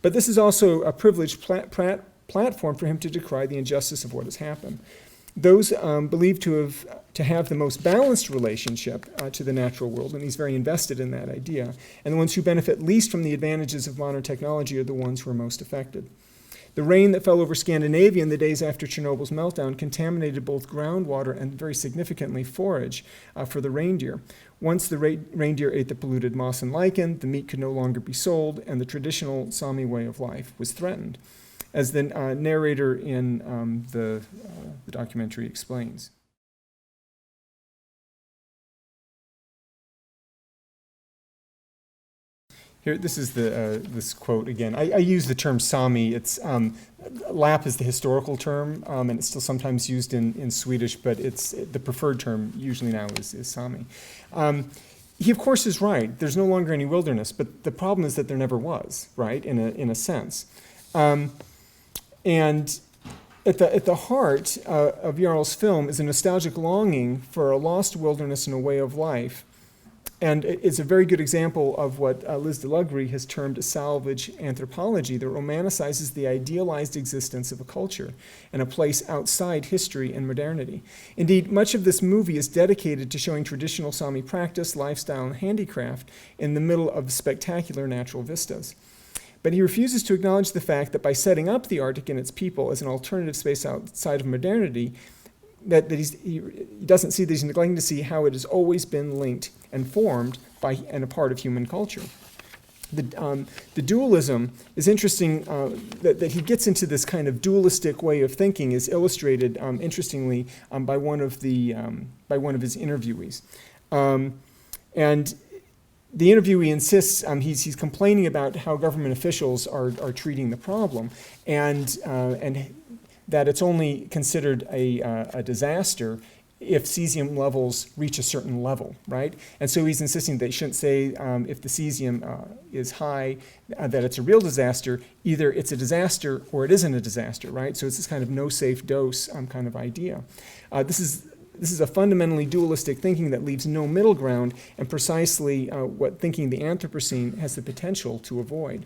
But this is also a privileged platform for him to decry the injustice of what has happened. Those believed to have the most balanced relationship to the natural world, and he's very invested in that idea, and the ones who benefit least from the advantages of modern technology are the ones who are most affected. The rain that fell over Scandinavia in the days after Chernobyl's meltdown contaminated both groundwater and, very significantly, forage for the reindeer. Once the reindeer ate the polluted moss and lichen, the meat could no longer be sold, and the traditional Sami way of life was threatened, as the narrator in the documentary explains. Here, this is this quote again. I use the term Sami. It's Lapp is the historical term, and it's still sometimes used in Swedish, but it's the preferred term usually now is Sami. He of course is right. There's no longer any wilderness, but the problem is that there never was, right? In a sense, and at the heart of Jarl's film is a nostalgic longing for a lost wilderness and a way of life. And it's a very good example of what Liz DeLoughrey has termed a salvage anthropology that romanticizes the idealized existence of a culture and a place outside history and modernity. Indeed, much of this movie is dedicated to showing traditional Sami practice, lifestyle, and handicraft in the middle of spectacular natural vistas. But he refuses to acknowledge the fact that by setting up the Arctic and its people as an alternative space outside of modernity, that he doesn't see that he's neglecting to see how it has always been linked and formed by and a part of human culture. The dualism is interesting, that he gets into this kind of dualistic way of thinking is illustrated, interestingly, by one of his interviewees. And the interviewee insists, he's complaining about how government officials are treating the problem, and that it's only considered a disaster if cesium levels reach a certain level, right? And so he's insisting they shouldn't say if the cesium is high, that it's a real disaster. Either it's a disaster or it isn't a disaster, right? So it's this kind of no safe dose kind of idea. This is a fundamentally dualistic thinking that leaves no middle ground, and precisely what thinking the Anthropocene has the potential to avoid.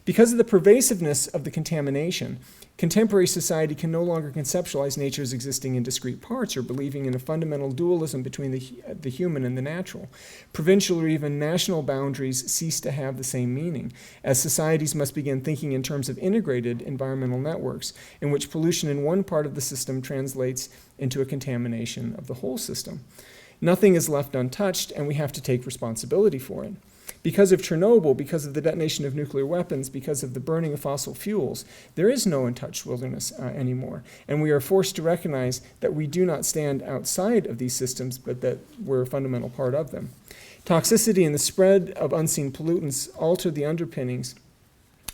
Because of the pervasiveness of the contamination, contemporary society can no longer conceptualize nature as existing in discrete parts or believing in a fundamental dualism between the human and the natural. Provincial or even national boundaries cease to have the same meaning, as societies must begin thinking in terms of integrated environmental networks, in which pollution in one part of the system translates into a contamination of the whole system. Nothing is left untouched, and we have to take responsibility for it. Because of Chernobyl, because of the detonation of nuclear weapons, because of the burning of fossil fuels, there is no untouched wilderness anymore. And we are forced to recognize that we do not stand outside of these systems, but that we're a fundamental part of them. Toxicity and the spread of unseen pollutants alter the underpinnings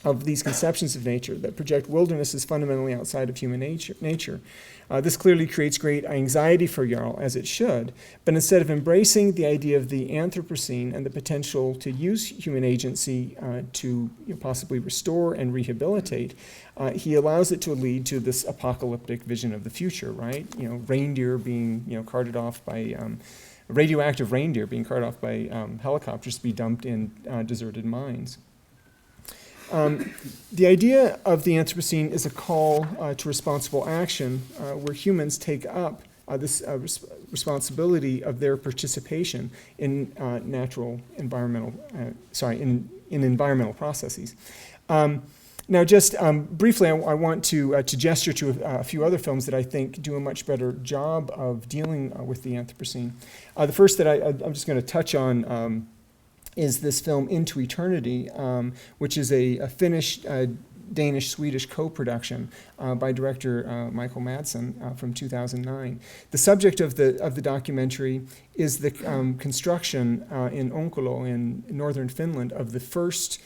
of these conceptions of nature that project wilderness as fundamentally outside of human nature. This clearly creates great anxiety for Jarl, as it should, but instead of embracing the idea of the Anthropocene and the potential to use human agency to possibly restore and rehabilitate, he allows it to lead to this apocalyptic vision of the future, right? Reindeer being carted off by radioactive reindeer being carted off by helicopters to be dumped in deserted mines. The idea of the Anthropocene is a call to responsible action where humans take up this responsibility of their participation in environmental processes. Now, just briefly, I want to gesture to a few other films that I think do a much better job of dealing with the Anthropocene. The first that I'm just going to touch on is this film Into Eternity, which is a Finnish Danish-Swedish co-production by director Michael Madsen from 2009. The subject of the documentary is the construction in Onkolo in northern Finland of the first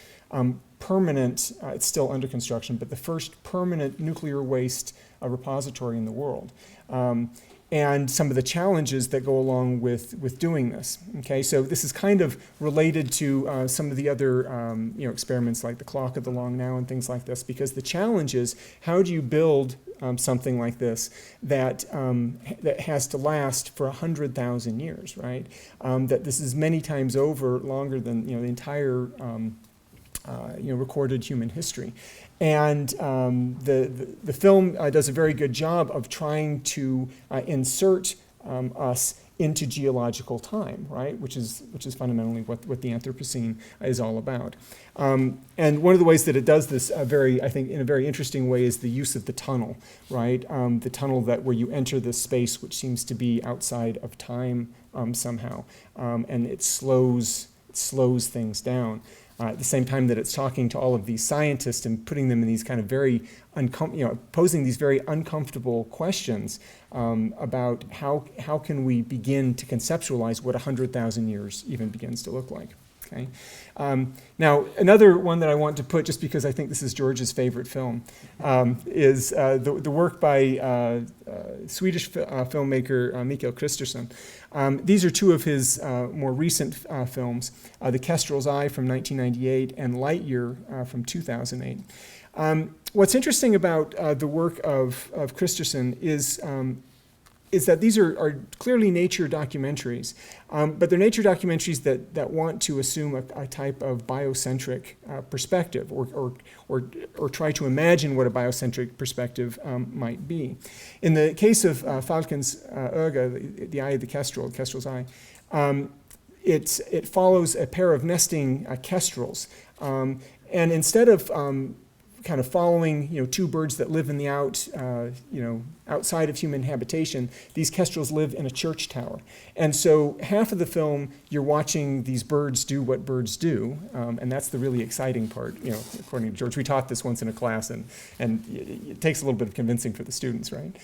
permanent, it's still under construction, but the first permanent nuclear waste repository in the world. And some of the challenges that go along with doing this. Okay, so this is kind of related to some of the other experiments like the clock of the long now and things like this, because the challenge is how do you build something like this that has to last for 100,000 years, right? That this is many times over, longer than the entire recorded human history. And the film does a very good job of trying to insert us into geological time, right? Which is fundamentally what the Anthropocene is all about. And one of the ways that it does this I think in a very interesting way is the use of the tunnel, right? The tunnel where you enter this space, which seems to be outside of time somehow, and it slows things down. At the same time that it's talking to all of these scientists and putting them in these kind of very, posing these very uncomfortable questions about how can we begin to conceptualize what 100,000 years even begins to look like. Okay. Now, another one that I want to put, just because I think this is George's favorite film, is the work by Swedish filmmaker Mikael Kristersson. These are two of his more recent films, The Kestrel's Eye from 1998 and Light Year from 2008. What's interesting about the work of Kristersson is that these are clearly nature documentaries, but they're nature documentaries that want to assume a type of biocentric perspective or try to imagine what a biocentric perspective might be. In the case of Falken's öga, the eye of the Kestrel's eye, it follows a pair of nesting kestrels, and instead of kind of following, two birds that live in the outside of human habitation, these kestrels live in a church tower. And so half of the film, you're watching these birds do what birds do, and that's the really exciting part, according to George. We taught this once in a class, and it takes a little bit of convincing for the students, right?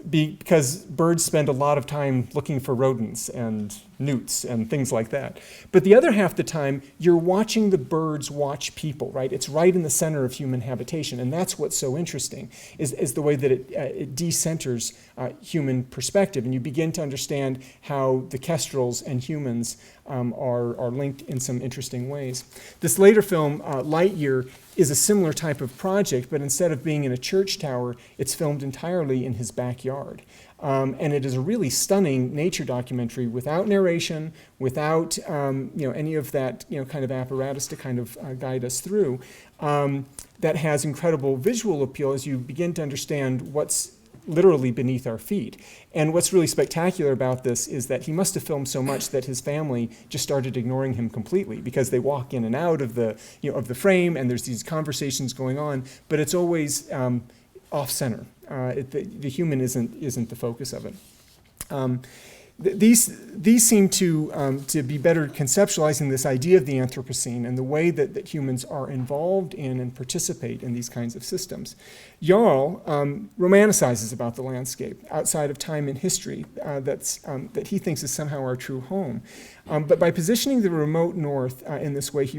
Because birds spend a lot of time looking for rodents and newts and things like that. But the other half of the time, you're watching the birds watch people, right? It's right in the center of human habitation, and that's what's so interesting, is the way that it decenters human perspective, and you begin to understand how the kestrels and humans are linked in some interesting ways. This later film, Light Year, is a similar type of project, but instead of being in a church tower, it's filmed entirely in his backyard. And it is a really stunning nature documentary without narration, without any of that kind of apparatus to kind of guide us through, that has incredible visual appeal as you begin to understand what's literally beneath our feet. And what's really spectacular about this is that he must have filmed so much that his family just started ignoring him completely, because they walk in and out of the frame, and there's these conversations going on, but it's always off center. The human isn't the focus of it. These seem to be better conceptualizing this idea of the Anthropocene and the way that humans are involved in and participate in these kinds of systems. Jarl romanticizes about the landscape outside of time and history that he thinks is somehow our true home. But by positioning the remote north in this way, he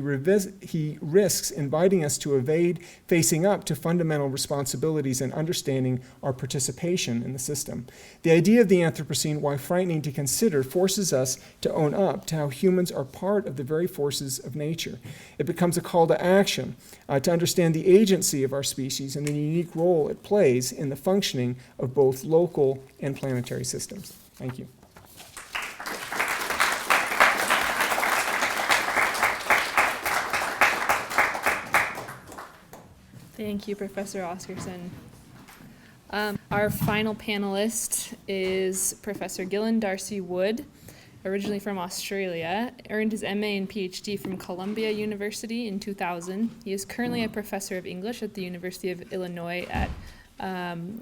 risks inviting us to evade facing up to fundamental responsibilities and understanding our participation in the system. The idea of the Anthropocene, while frightening to consider, forces us to own up to how humans are part of the very forces of nature. It becomes a call to action to understand the agency of our species and the unique role it plays in the functioning of both local and planetary systems. Thank you. Thank you, Professor Oscarson. Our final panelist is Professor Gillen D'Arcy Wood, originally from Australia, earned his MA and PhD from Columbia University in 2000. He is currently a professor of English at the University of Illinois at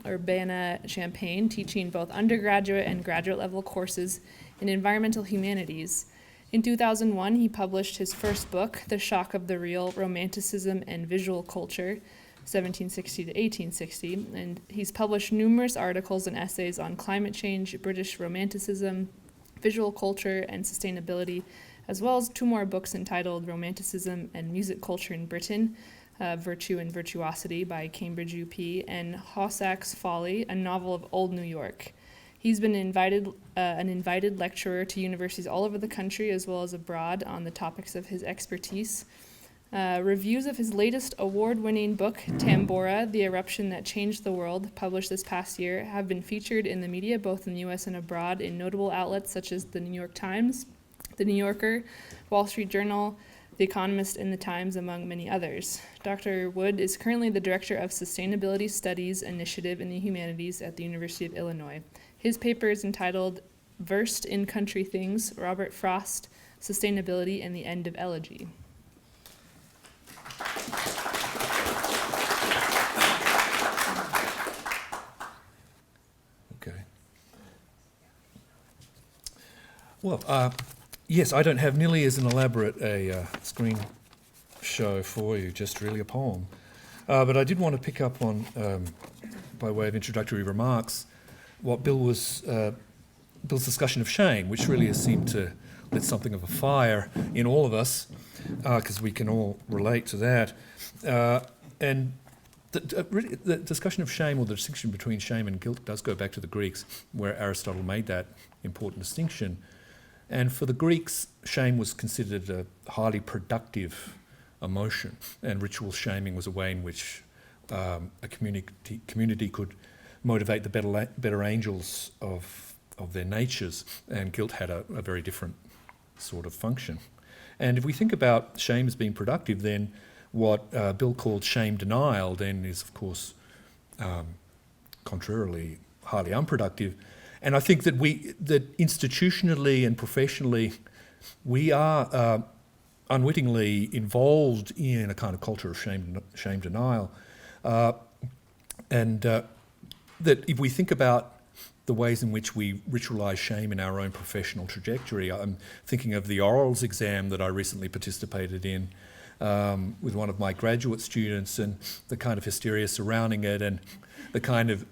Urbana-Champaign, teaching both undergraduate and graduate level courses in environmental humanities. In 2001, he published his first book, The Shock of the Real, Romanticism and Visual Culture, 1760 to 1860, and he's published numerous articles and essays on climate change, British Romanticism, visual culture, and sustainability, as well as 2 more books entitled Romanticism and Music Culture in Britain, Virtue and Virtuosity by Cambridge UP, and Hossack's Folly, a novel of old New York. He's been an invited lecturer to universities all over the country as well as abroad on the topics of his expertise. Reviews of his latest award-winning book, Tambora, The Eruption That Changed the World, published this past year, have been featured in the media both in the U.S. and abroad in notable outlets such as the New York Times, the New Yorker, Wall Street Journal, The Economist, and The Times, among many others. Dr. Wood is currently the Director of Sustainability Studies Initiative in the Humanities at the University of Illinois. His paper is entitled Versed in Country Things, Robert Frost, Sustainability and the End of Elegy. Okay. Well, yes, I don't have nearly as an elaborate a screen show for you, just really a poem. But I did want to pick up on, by way of introductory remarks, what Bill's discussion of shame, which really has seemed to lit something of a fire in all of us, because we can all relate to that. And the discussion of shame, or the distinction between shame and guilt, does go back to the Greeks, where Aristotle made that important distinction. And for the Greeks, shame was considered a highly productive emotion, and ritual shaming was a way in which a community could motivate the better angels of their natures, and guilt had a very different sort of function. And if we think about shame as being productive, then what Bill called shame denial then is, of course, contrarily highly unproductive. And I think that that institutionally and professionally, we are unwittingly involved in a kind of culture of shame denial. And that if we think about the ways in which we ritualise shame in our own professional trajectory, I'm thinking of the orals exam that I recently participated in with one of my graduate students, and the kind of hysteria surrounding it, and the kind of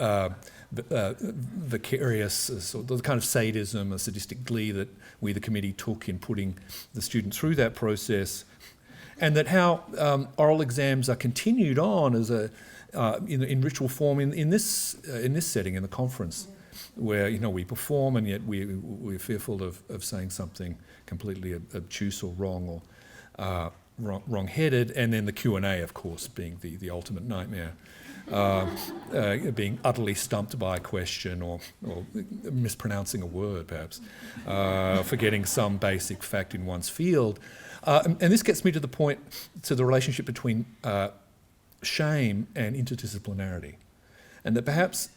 vicarious, the kind of sadism, a sadistic glee that we, the committee, took in putting the student through that process, and that how oral exams are continued on as in ritual form in this setting, in the conference, where we perform and yet we're fearful of saying something completely obtuse or wrong or wrong-headed, and then the Q&A, of course, being the ultimate nightmare. Being utterly stumped by a question or mispronouncing a word, perhaps, forgetting some basic fact in one's field. And this gets me to the relationship between shame and interdisciplinarity. And that perhaps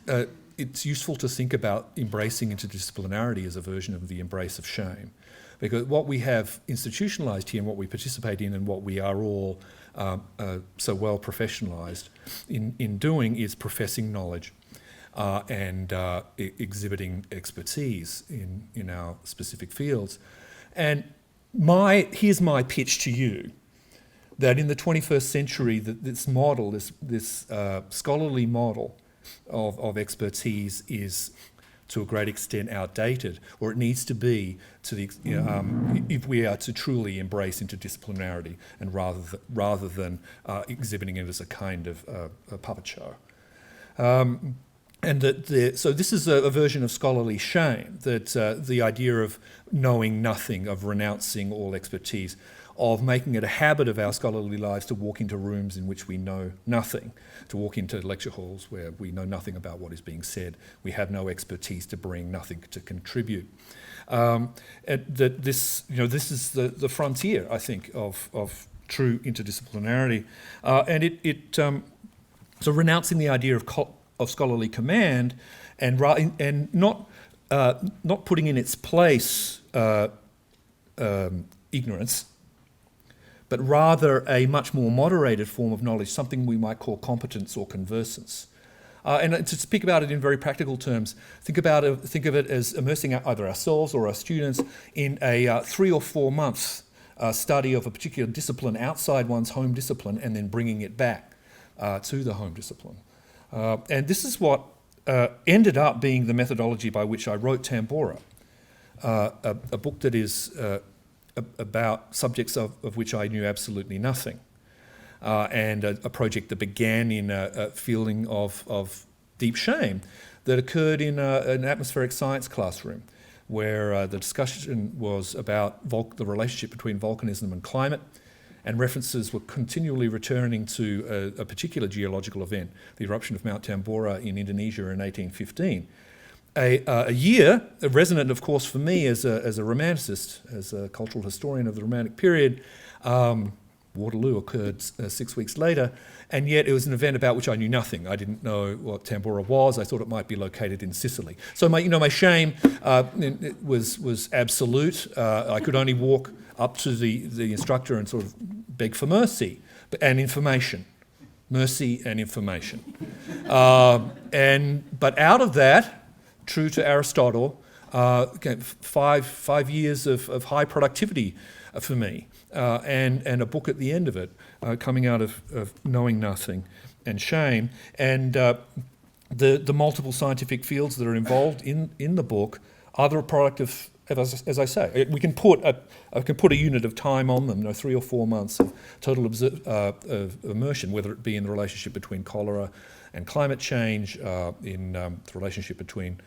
it's useful to think about embracing interdisciplinarity as a version of the embrace of shame. Because what we have institutionalised here and what we participate in and what we are all so well professionalised in doing is professing knowledge and exhibiting expertise in our specific fields. And here's my pitch to you, that in the 21st century, this model, this scholarly model of expertise is to a great extent outdated, or it needs to be if we are to truly embrace interdisciplinarity, and rather than exhibiting it as a kind of a puppet show. So this is a version of scholarly shame, that the idea of knowing nothing, of renouncing all expertise, of making it a habit of our scholarly lives to walk into rooms in which we know nothing, to walk into lecture halls where we know nothing about what is being said, we have no expertise to bring, nothing to contribute. This is the frontier, I think, of true interdisciplinarity, so renouncing the idea of scholarly command, and not putting in its place ignorance, but rather a much more moderated form of knowledge, something we might call competence or conversance. And to speak about it in very practical terms, think of it as immersing either ourselves or our students in a 3 or 4 months study of a particular discipline outside one's home discipline and then bringing it back to the home discipline. And this is what ended up being the methodology by which I wrote Tambora, a book that is about subjects of which I knew absolutely nothing. And a project that began in a feeling of deep shame that occurred in an atmospheric science classroom, where the discussion was about the relationship between volcanism and climate, and references were continually returning to a particular geological event, the eruption of Mount Tambora in Indonesia in 1815. A year, resonant of course for me as a romanticist, as a cultural historian of the Romantic period. Waterloo occurred 6 weeks later, and yet it was an event about which I knew nothing. I didn't know what Tambora was. I thought it might be located in Sicily. So my shame was absolute. I could only walk up to the instructor and sort of beg for mercy and information. Mercy and information. But out of that, true to Aristotle, 5 years of high productivity for me. And a book at the end of it, coming out of knowing nothing and shame. And the multiple scientific fields that are involved in the book are the product of, as I say, I can put a unit of time on them, 3 or 4 months of total of immersion, whether it be in the relationship between cholera and climate change, in the relationship between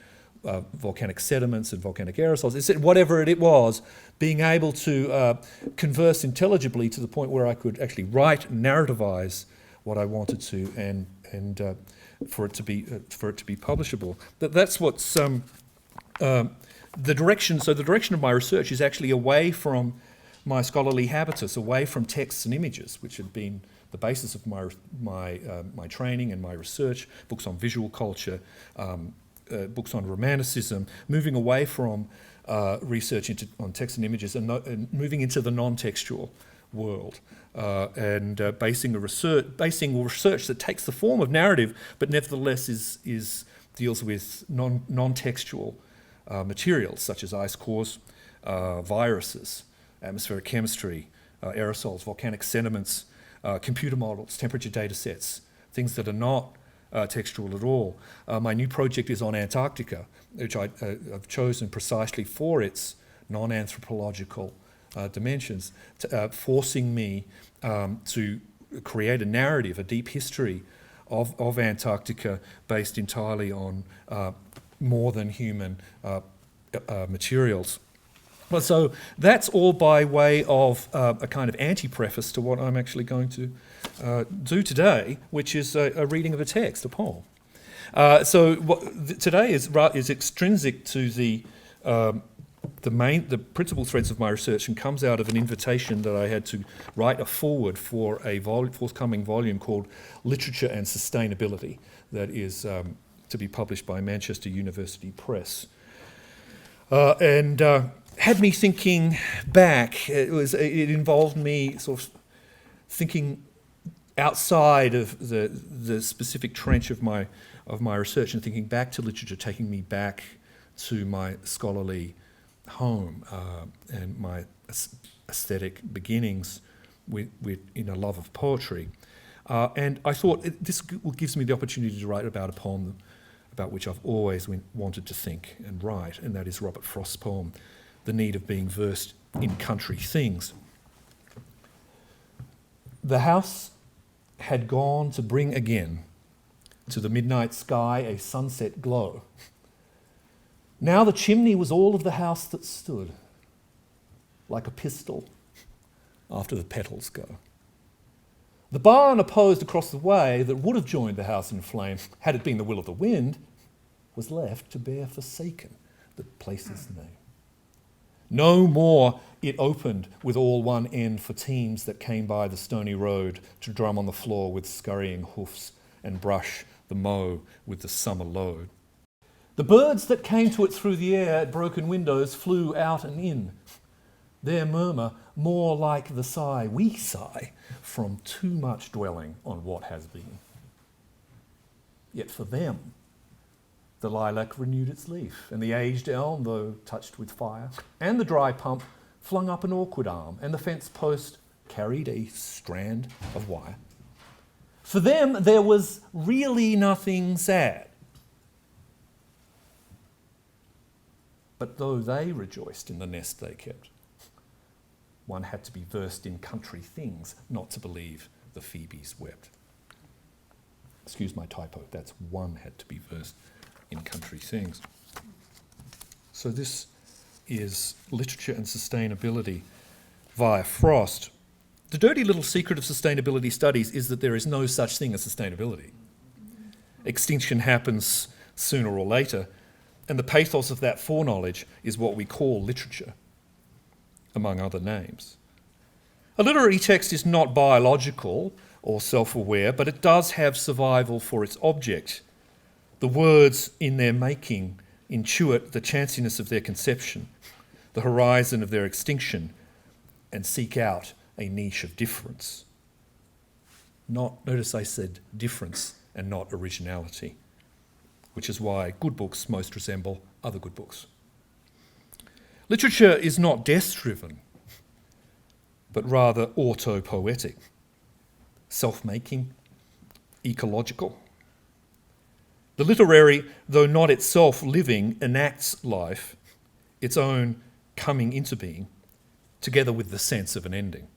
volcanic sediments and volcanic aerosols, whatever it was, being able to converse intelligibly to the point where I could actually write and narrativize what I wanted to, and for it to be publishable. That's what's the direction. So the direction of my research is actually away from my scholarly habitus, away from texts and images, which had been the basis of my training and my research. Books on visual culture. Books on romanticism, moving away from research on text and images and moving into the non-textual world, and basing research that takes the form of narrative, but nevertheless deals with non-textual materials such as ice cores, viruses, atmospheric chemistry, aerosols, volcanic sediments, computer models, temperature data sets, things that are not textual at all. My new project is on Antarctica, which I've chosen precisely for its non-anthropological dimensions, forcing me to create a narrative, a deep history of Antarctica based entirely on more than human materials. Well, so that's all by way of a kind of anti-preface to what I'm actually going to do today, which is a reading of a text, a poem. Today is extrinsic to the principal threads of my research, and comes out of an invitation that I had to write a foreword for a forthcoming volume called Literature and Sustainability, that is to be published by Manchester University Press. And had me thinking back. It involved me sort of thinking outside of the specific trench of my research, and thinking back to literature, taking me back to my scholarly home and my aesthetic beginnings in a love of poetry. And I thought this gives me the opportunity to write about a poem about which I've always wanted to think and write, and that is Robert Frost's poem, The Need of Being Versed in Country Things. The house had gone to bring again to the midnight sky a sunset glow. Now the chimney was all of the house that stood, like a pistol after the petals go. The barn opposed across the way that would have joined the house in flame, had it been the will of the wind, was left to bear forsaken the place's name. No more it opened with all one end for teams that came by the stony road to drum on the floor with scurrying hoofs and brush the mow with the summer load. The birds that came to it through the air at broken windows flew out and in, their murmur more like the sigh we sigh from too much dwelling on what has been. Yet for them, the lilac renewed its leaf, and the aged elm, though touched with fire, and the dry pump flung up an awkward arm, and the fence post carried a strand of wire. For them, there was really nothing sad. But though they rejoiced in the nest they kept, one had to be versed in country things not to believe the Phoebes wept. Excuse my typo, that's one had to be versed in country things. So this is literature and sustainability via Frost. The dirty little secret of sustainability studies is that there is no such thing as sustainability. Extinction happens sooner or later, and the pathos of that foreknowledge is what we call literature, among other names. A literary text is not biological or self-aware, but it does have survival for its object. The words in their making intuit the chanciness of their conception, the horizon of their extinction, and seek out a niche of difference. Notice I said difference and not originality, which is why good books most resemble other good books. Literature is not death-driven, but rather autopoetic, self-making, ecological. The literary, though not itself living, enacts life, its own coming into being, together with the sense of an ending.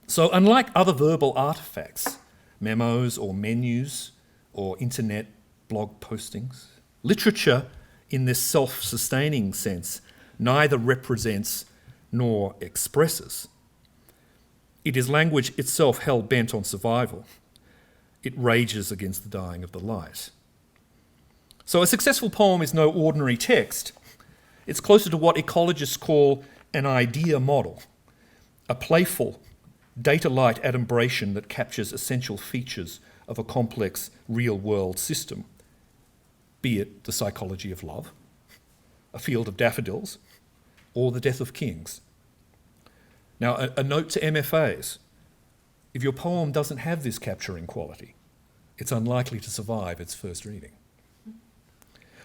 So unlike other verbal artefacts, memos or menus or internet blog postings, literature in this self-sustaining sense neither represents nor expresses. It is language itself hell-bent on survival. It rages against the dying of the light. So a successful poem is no ordinary text. It's closer to what ecologists call an idea model, a playful, data-light adumbration that captures essential features of a complex real-world system, be it the psychology of love, a field of daffodils, or the death of kings. Now, a note to MFAs. If your poem doesn't have this capturing quality, it's unlikely to survive its first reading.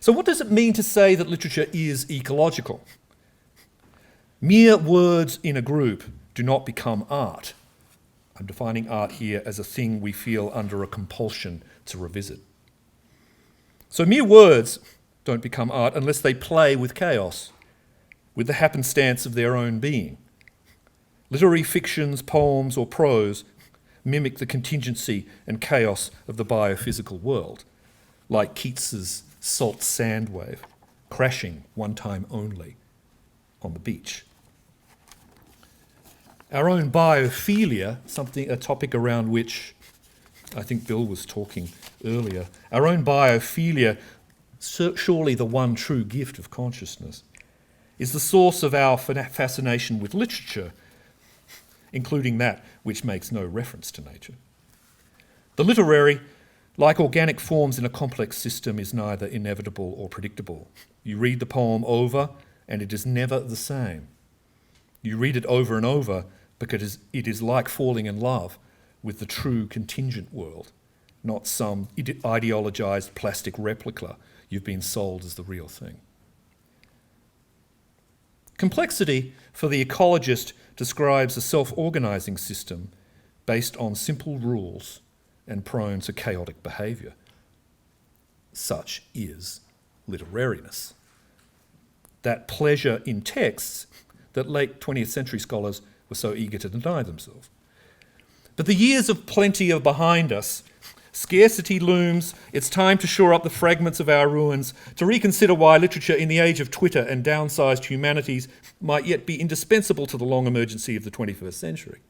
So what does it mean to say that literature is ecological? Mere words in a group do not become art. I'm defining art here as a thing we feel under a compulsion to revisit. So mere words don't become art unless they play with chaos, with the happenstance of their own being. Literary fictions, poems, or prose mimic the contingency and chaos of the biophysical world, like Keats's salt sand wave, crashing one time only on the beach. Our own biophilia, a topic around which I think Bill was talking earlier, our own biophilia, surely the one true gift of consciousness, is the source of our fascination with literature, including that which makes no reference to nature. The literary, like organic forms in a complex system, is neither inevitable or predictable. You read the poem over, and it is never the same. You read it over and over because it is like falling in love with the true contingent world, not some ideologized plastic replica you've been sold as the real thing. Complexity, for the ecologist, describes a self-organizing system based on simple rules and prone to chaotic behaviour. Such is literariness. That pleasure in texts that late 20th century scholars were so eager to deny themselves. But the years of plenty are behind us. Scarcity looms. It's time to shore up the fragments of our ruins, to reconsider why literature in the age of Twitter and downsized humanities might yet be indispensable to the long emergency of the 21st century.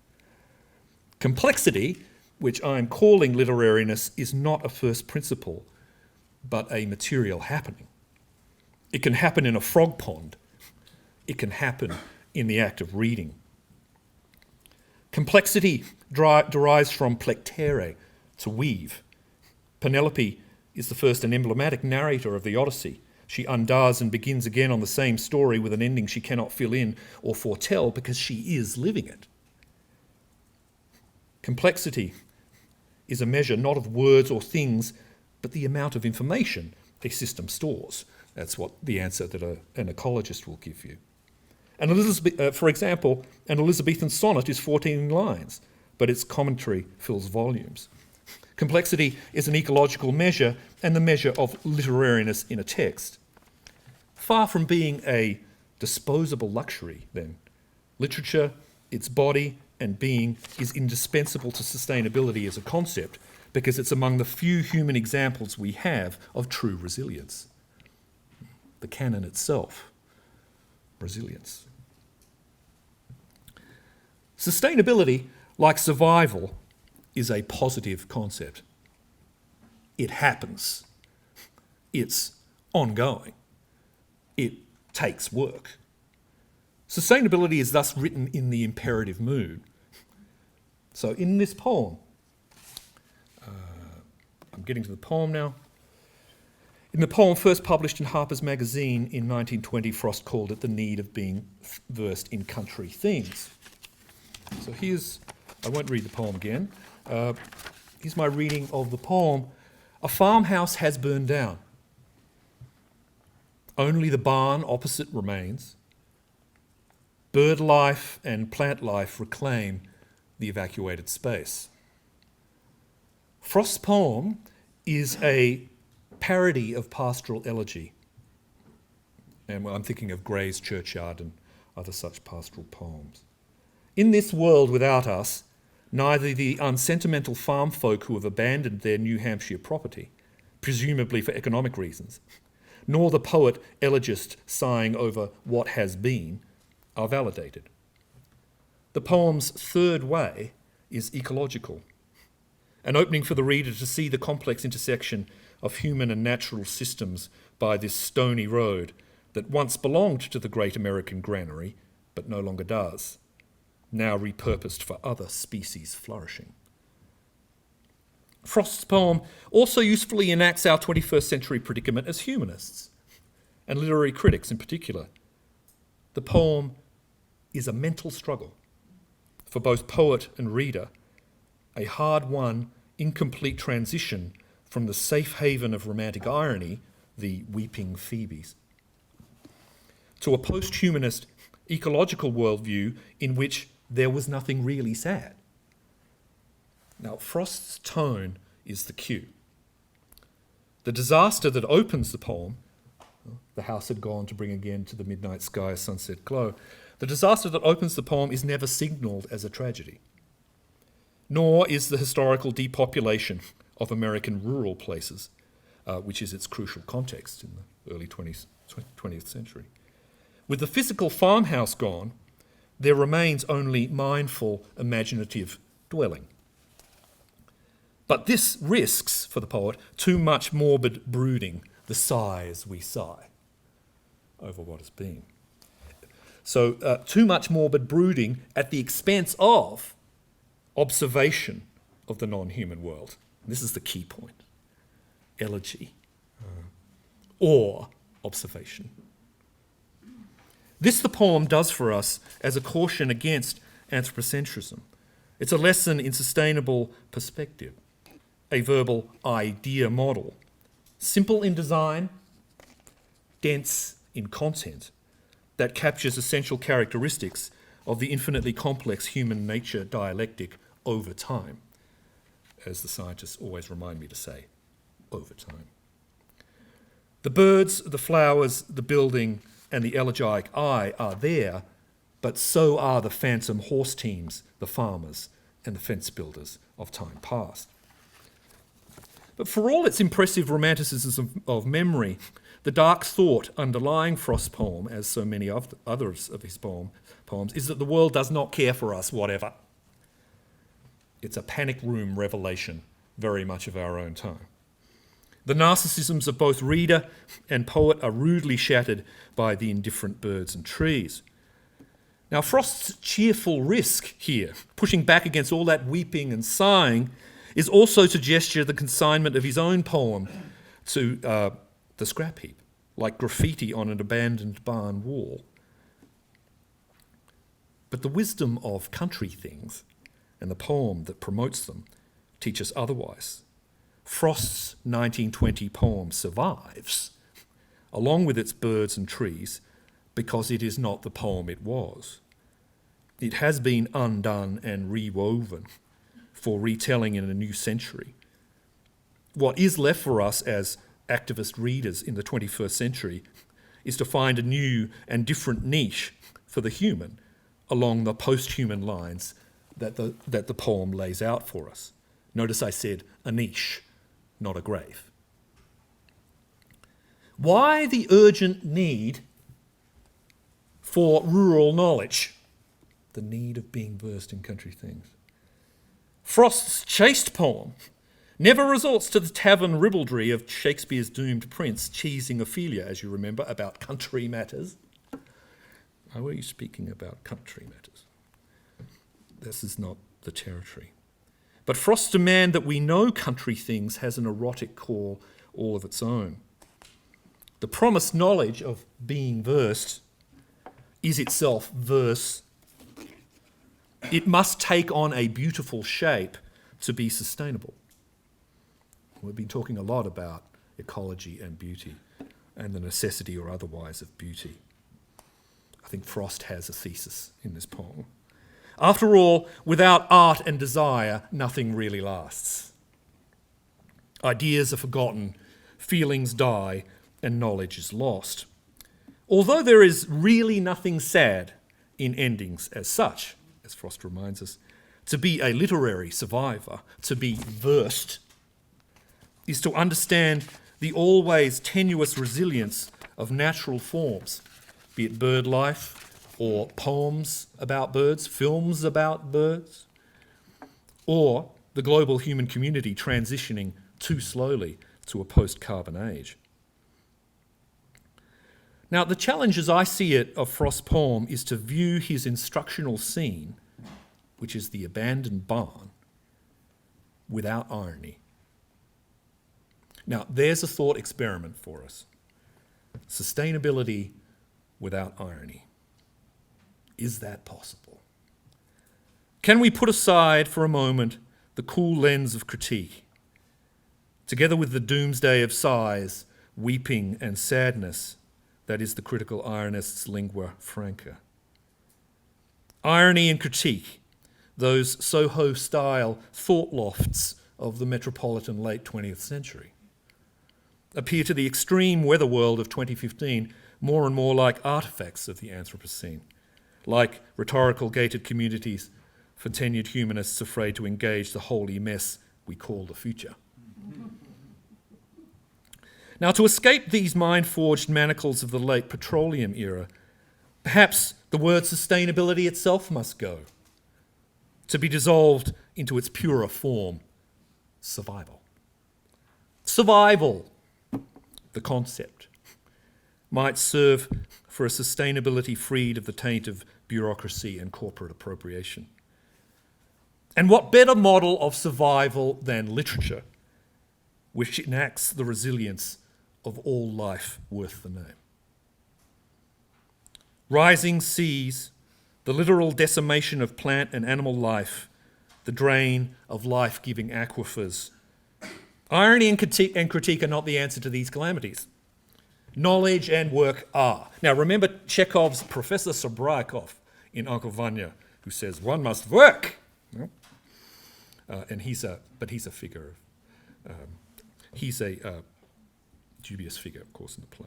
Complexity, which I'm calling literariness, is not a first principle, but a material happening. It can happen in a frog pond. It can happen in the act of reading. Complexity derives from plectere, to weave. Penelope is the first and emblematic narrator of the Odyssey. She undoes and begins again on the same story with an ending she cannot fill in or foretell because she is living it. Complexity is a measure not of words or things, but the amount of information a system stores. That's what the answer that an ecologist will give you. For example, an Elizabethan sonnet is 14 lines, but its commentary fills volumes. Complexity is an ecological measure and the measure of literariness in a text. Far from being a disposable luxury, then, literature, its body and being, is indispensable to sustainability as a concept because it's among the few human examples we have of true resilience. The canon itself, resilience. Sustainability, like survival, is a positive concept. It happens. It's ongoing. It takes work. Sustainability is thus written in the imperative mood. So in this poem, I'm getting to the poem now. In the poem first published in Harper's Magazine in 1920, Frost called it the need of being versed in country things. So I won't read the poem again. Here's my reading of the poem. A farmhouse has burned down. Only the barn opposite remains. Bird life and plant life reclaim the evacuated space. Frost's poem is a parody of pastoral elegy. And I'm thinking of Gray's Churchyard and other such pastoral poems. In this world without us, neither the unsentimental farm folk who have abandoned their New Hampshire property, presumably for economic reasons, nor the poet elegist sighing over what has been, are validated. The poem's third way is ecological, an opening for the reader to see the complex intersection of human and natural systems by this stony road that once belonged to the great American granary, but no longer does, now repurposed for other species flourishing. Frost's poem also usefully enacts our 21st century predicament as humanists, and literary critics in particular. The poem is a mental struggle for both poet and reader, a hard-won, incomplete transition from the safe haven of romantic irony, the weeping Phoebes, to a post-humanist ecological worldview in which there was nothing really sad. Now, Frost's tone is the cue. The disaster that opens the poem, the house had gone to bring again to the midnight sky a sunset glow, the disaster that opens the poem is never signalled as a tragedy, nor is the historical depopulation of American rural places, which is its crucial context in the early 20th century. With the physical farmhouse gone, there remains only mindful, imaginative dwelling. But this risks, for the poet, too much morbid brooding, the sighs we sigh over what has been. So too much morbid brooding at the expense of observation of the non-human world. This is the key point. Elegy or observation. This the poem does for us as a caution against anthropocentrism. It's a lesson in sustainable perspective, a verbal idea model, simple in design, dense in content, that captures essential characteristics of the infinitely complex human nature dialectic over time, as the scientists always remind me to say, over time. The birds, the flowers, the building, and the elegiac eye are there, but so are the phantom horse teams, the farmers, and the fence builders of time past. But for all its impressive romanticism of memory, the dark thought underlying Frost's poem, as so many others of his poems, is that the world does not care for us, whatever. It's a panic room revelation, very much of our own time. The narcissisms of both reader and poet are rudely shattered by the indifferent birds and trees. Now, Frost's cheerful risk here, pushing back against all that weeping and sighing, is also to gesture the consignment of his own poem to the scrap heap, like graffiti on an abandoned barn wall. But the wisdom of country things and the poem that promotes them teach us otherwise. Frost's 1920 poem survives, along with its birds and trees, because it is not the poem it was. It has been undone and rewoven for retelling in a new century. What is left for us as activist readers in the 21st century is to find a new and different niche for the human along the post-human lines that the poem lays out for us. Notice I said a niche, not a grave. Why the urgent need for rural knowledge? The need of being versed in country things. Frost's chaste poem never resorts to the tavern ribaldry of Shakespeare's doomed prince cheesing Ophelia, as you remember, about country matters. Why were you speaking about country matters? This is not the territory. But Frost's demand that we know country things has an erotic call all of its own. The promised knowledge of being versed is itself verse. It must take on a beautiful shape to be sustainable. We've been talking a lot about ecology and beauty and the necessity or otherwise of beauty. I think Frost has a thesis in this poem. After all, without art and desire, nothing really lasts. Ideas are forgotten, feelings die, and knowledge is lost. Although there is really nothing sad in endings as such, as Frost reminds us, to be a literary survivor, to be versed, is to understand the always tenuous resilience of natural forms, be it bird life or poems about birds, films about birds, or the global human community transitioning too slowly to a post-carbon age. Now, the challenge as I see it of Frost's poem is to view his instructional scene, which is the abandoned barn, without irony. Now, there's a thought experiment for us. Sustainability without irony. Is that possible? Can we put aside for a moment the cool lens of critique, together with the doomsday of sighs, weeping and sadness that is the critical ironist's lingua franca? Irony and critique, those Soho-style thought lofts of the metropolitan late 20th century, appear to the extreme weather world of 2015 more and more like artefacts of the Anthropocene, like rhetorical gated communities for tenured humanists afraid to engage the holy mess we call the future. Now, to escape these mind-forged manacles of the late petroleum era, perhaps the word sustainability itself must go, to be dissolved into its purer form, survival. Survival, the concept, might serve for a sustainability freed of the taint of bureaucracy and corporate appropriation. And what better model of survival than literature, which enacts the resilience of all life worth the name? Rising seas, the literal decimation of plant and animal life, the drain of life-giving aquifers. Irony and critique are not the answer to these calamities. Knowledge and work are. Now remember Chekhov's Professor Sobryakov in Uncle Vanya, who says one must work. And he's a figure. He's a dubious figure, of course, in the play.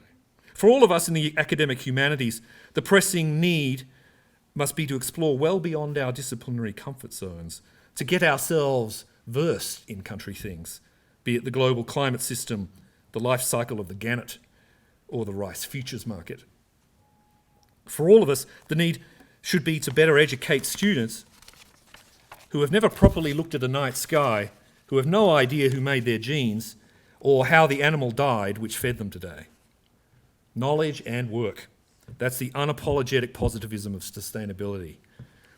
For all of us in the academic humanities, the pressing need must be to explore well beyond our disciplinary comfort zones, to get ourselves versed in country things, be it the global climate system, the life cycle of the gannet, or the rice futures market. For all of us, the need should be to better educate students who have never properly looked at a night sky, who have no idea who made their genes, or how the animal died which fed them today. Knowledge and work. That's the unapologetic positivism of sustainability.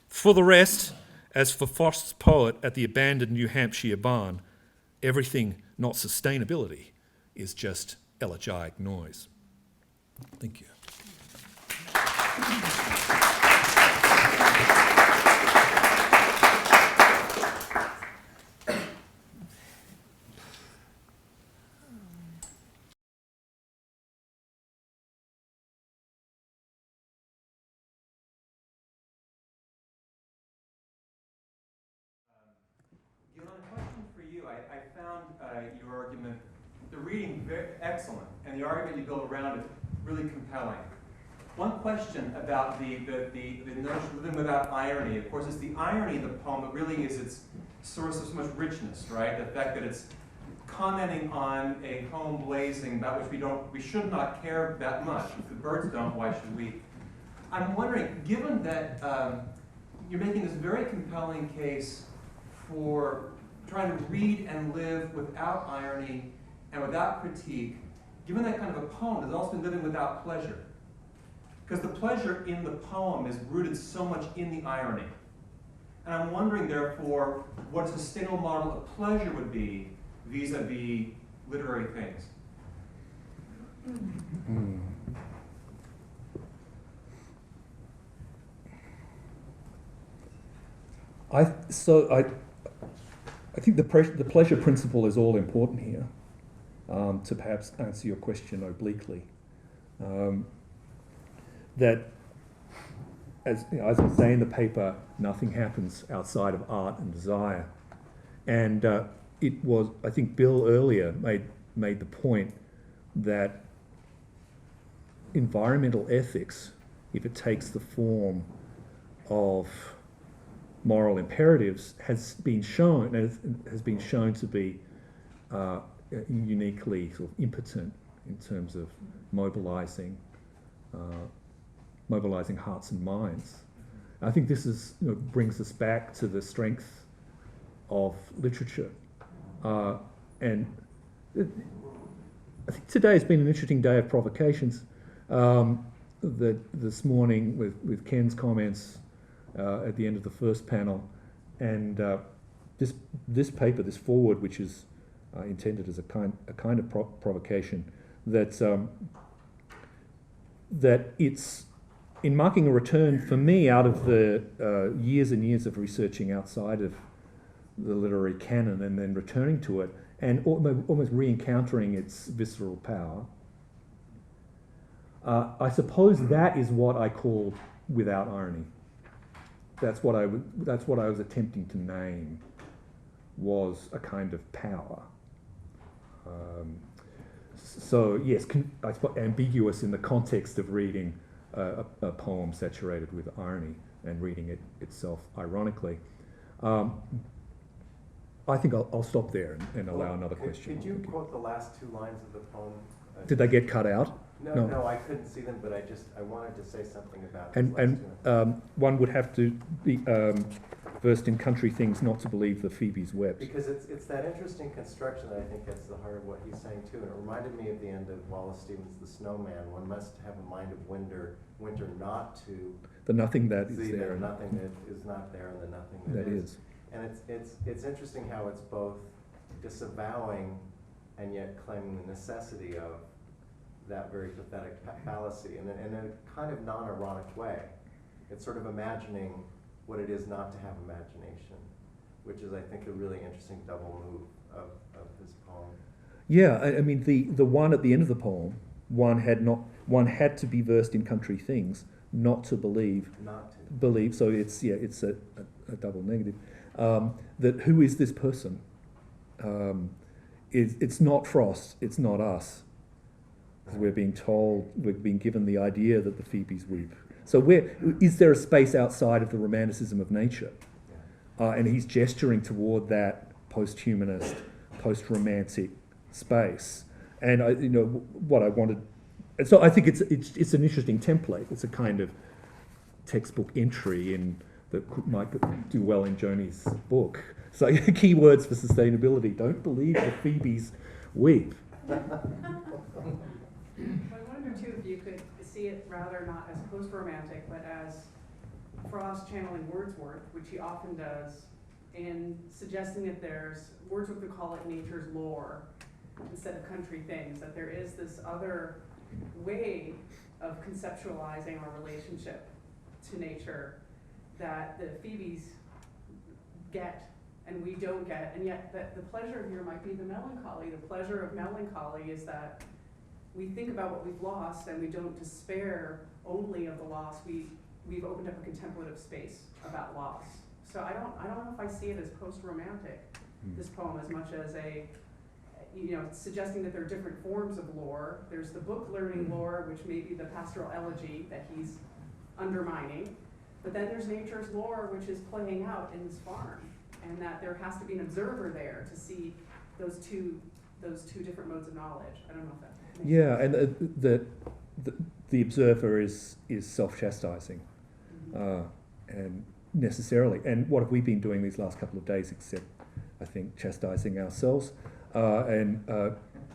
For the rest, as for Frost's poet at the abandoned New Hampshire barn, everything not sustainability is just elegiac noise. Thank you. your argument, the reading very excellent, and the argument you build around it really compelling. One question about the notion of living without irony. Of course, it's the irony of the poem that really is its source of so much richness, right? The fact that it's commenting on a home blazing about which we should not care that much. If the birds don't, why should we? I'm wondering, given that you're making this very compelling case for trying to read and live without irony and without critique, given that kind of a poem, there's also living without pleasure. Because the pleasure in the poem is rooted so much in the irony. And I'm wondering, therefore, what a sustainable model of pleasure would be vis-a-vis literary things. I think the pleasure principle is all important here. To perhaps answer your question obliquely, that as I say in the paper, nothing happens outside of art and desire, and it was, I think Bill earlier made the point that environmental ethics, if it takes the form of moral imperatives, has been shown to be uniquely sort of impotent in terms of mobilizing hearts and minds. I think this is, brings us back to the strength of literature, and I think today has been an interesting day of provocations. This morning with Ken's comments at the end of the first panel, and this paper, this foreword, which is intended as a kind of provocation, that it's in marking a return for me out of the years and years of researching outside of the literary canon and then returning to it and almost re-encountering its visceral power. I suppose that is what I call without irony. That's what I was attempting to name, was a kind of power. So yes, I suppose ambiguous in the context of reading a poem saturated with irony and reading it itself ironically. I think I'll stop there and allow another question. Could you quote the last two lines of the poem? Did they get cut out? No, I couldn't see them, but I wanted to say something about And one would have to be versed in country things not to believe the Phoebes wept. Because it's that interesting construction that I think gets to the heart of what he's saying too. And it reminded me of the end of Wallace Stevens' The Snowman. One must have a mind of winter not to The nothing that see is there. the nothing that is not there and the nothing that is. And it's interesting how it's both disavowing and yet claiming the necessity of that very pathetic fallacy in a kind of non-ironic way. It's sort of imagining what it is not to have imagination, which is, I think, a really interesting double move of this poem. Yeah, I mean the one at the end of the poem, one had to be versed in country things, not to believe. Not to believe. So it's a double negative. That who is this person? It's not Frost. It's not us. We're being told, we're being given the idea that the Phoebes weep. So is there a space outside of the romanticism of nature? And he's gesturing toward that post-humanist, post-romantic space. And what I wanted. So I think it's an interesting template. It's a kind of textbook entry that might do well in Joni's book. So keywords for sustainability: don't believe the Phoebes weep. I wonder too if you could see it rather not as post-romantic, but as Frost channeling Wordsworth, which he often does, in suggesting that Wordsworth would call it nature's lore instead of country things, that there is this other way of conceptualizing our relationship to nature that the Phoebes get and we don't get, and yet the pleasure here might be the melancholy. The pleasure of melancholy is that we think about what we've lost and we don't despair only of the loss. We've opened up a contemplative space about loss. So I don't know if I see it as post-romantic, this poem, as much as suggesting that there are different forms of lore. There's the book learning lore, which may be the pastoral elegy that he's undermining. But then there's nature's lore, which is playing out in this farm, and that there has to be an observer there to see those two different modes of knowledge. I don't know if that makes sense. And the observer is self-chastising, Mhm. and necessarily. And what have we been doing these last couple of days except, I think, chastising ourselves and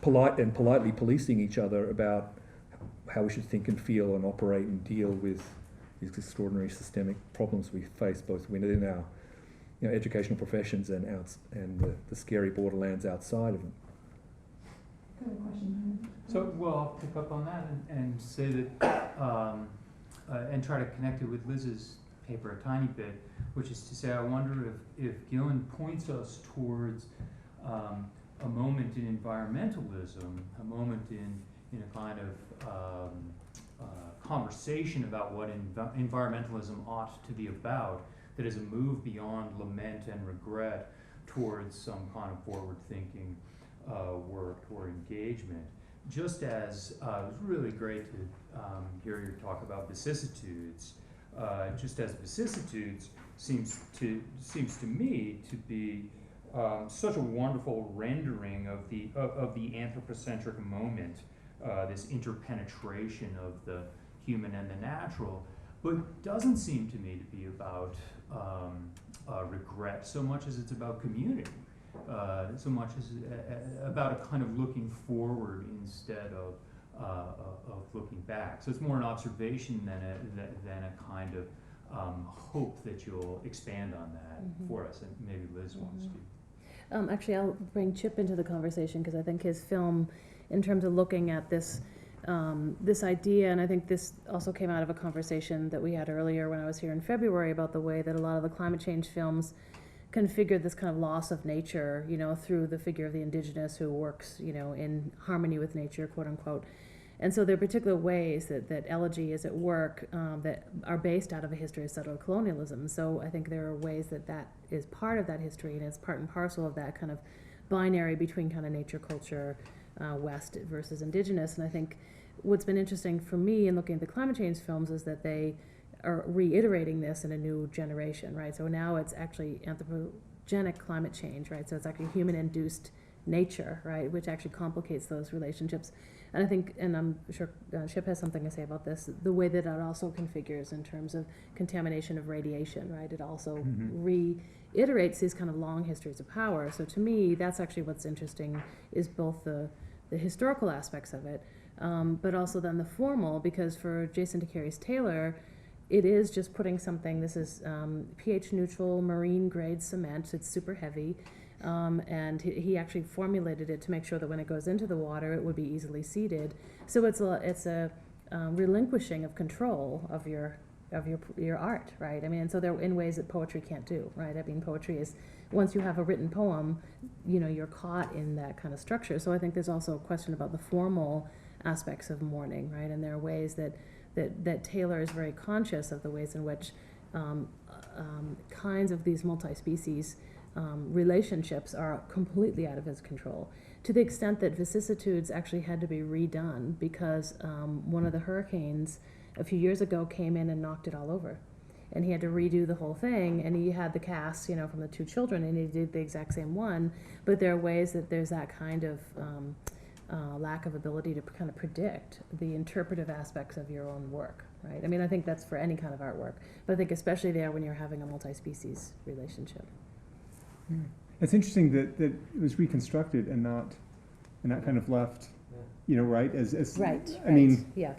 politely policing each other about how we should think and feel and operate and deal with these extraordinary systemic problems we face both within our educational professions and the scary borderlands outside of them. So, well, I'll pick up on that and say that, and try to connect it with Liz's paper a tiny bit, which is to say, I wonder if Gillen points us towards a moment in environmentalism, a moment in a kind of conversation about what environmentalism ought to be about, that is a move beyond lament and regret towards some kind of forward-thinking work or engagement. Just as it was really great to hear you talk about vicissitudes, just as vicissitudes seems to me to be such a wonderful rendering of the anthropocentric moment, this interpenetration of the human and the natural, but doesn't seem to me to be about regret so much as it's about community, so much as about a kind of looking forward instead of looking back. So it's more an observation than a kind of hope that you'll expand on that for us, and maybe Liz wants to. Actually, I'll bring Chip into the conversation because I think his film, in terms of looking at this this idea, and I think this also came out of a conversation that we had earlier when I was here in February about the way that a lot of the climate change films configure this kind of loss of nature, through the figure of the indigenous who works, in harmony with nature, quote unquote. And so there are particular ways that elegy is at work that are based out of a history of settler colonialism. So I think there are ways that is part of that history, and it's part and parcel of that kind of binary between kind of nature, culture, West versus indigenous. And I think what's been interesting for me in looking at the climate change films is that they are reiterating this in a new generation, right? So now it's actually anthropogenic climate change, right? So it's actually human-induced nature, right, which actually complicates those relationships. And I think, and I'm sure Chip has something to say about this, the way that it also configures in terms of contamination of radiation, right? It also reiterates these kind of long histories of power. So to me, that's actually what's interesting, is both the historical aspects of it, but also then the formal, because for Jason DeCaires Taylor, it is just putting something, this is pH neutral marine grade cement, it's super heavy, and he actually formulated it to make sure that when it goes into the water it would be easily seeded. So it's a relinquishing of control of your art, right? I mean, and so they're in ways that poetry can't do, right? I mean, poetry is, once you have a written poem, you're caught in that kind of structure. So I think there's also a question about the formal aspects of mourning, right? And there are ways that Taylor is very conscious of the ways in which kinds of these multi-species relationships are completely out of his control, to the extent that vicissitudes actually had to be redone because one of the hurricanes a few years ago came in and knocked it all over. And he had to redo the whole thing, and he had the cast, from the two children, and he did the exact same one. But there are ways that there's that kind of lack of ability to kind of predict the interpretive aspects of your own work, right? I mean, I think that's for any kind of artwork, but I think especially there when you're having a multi-species relationship. It's interesting that it was reconstructed and not kind of left, right? As Right. I mean, yeah.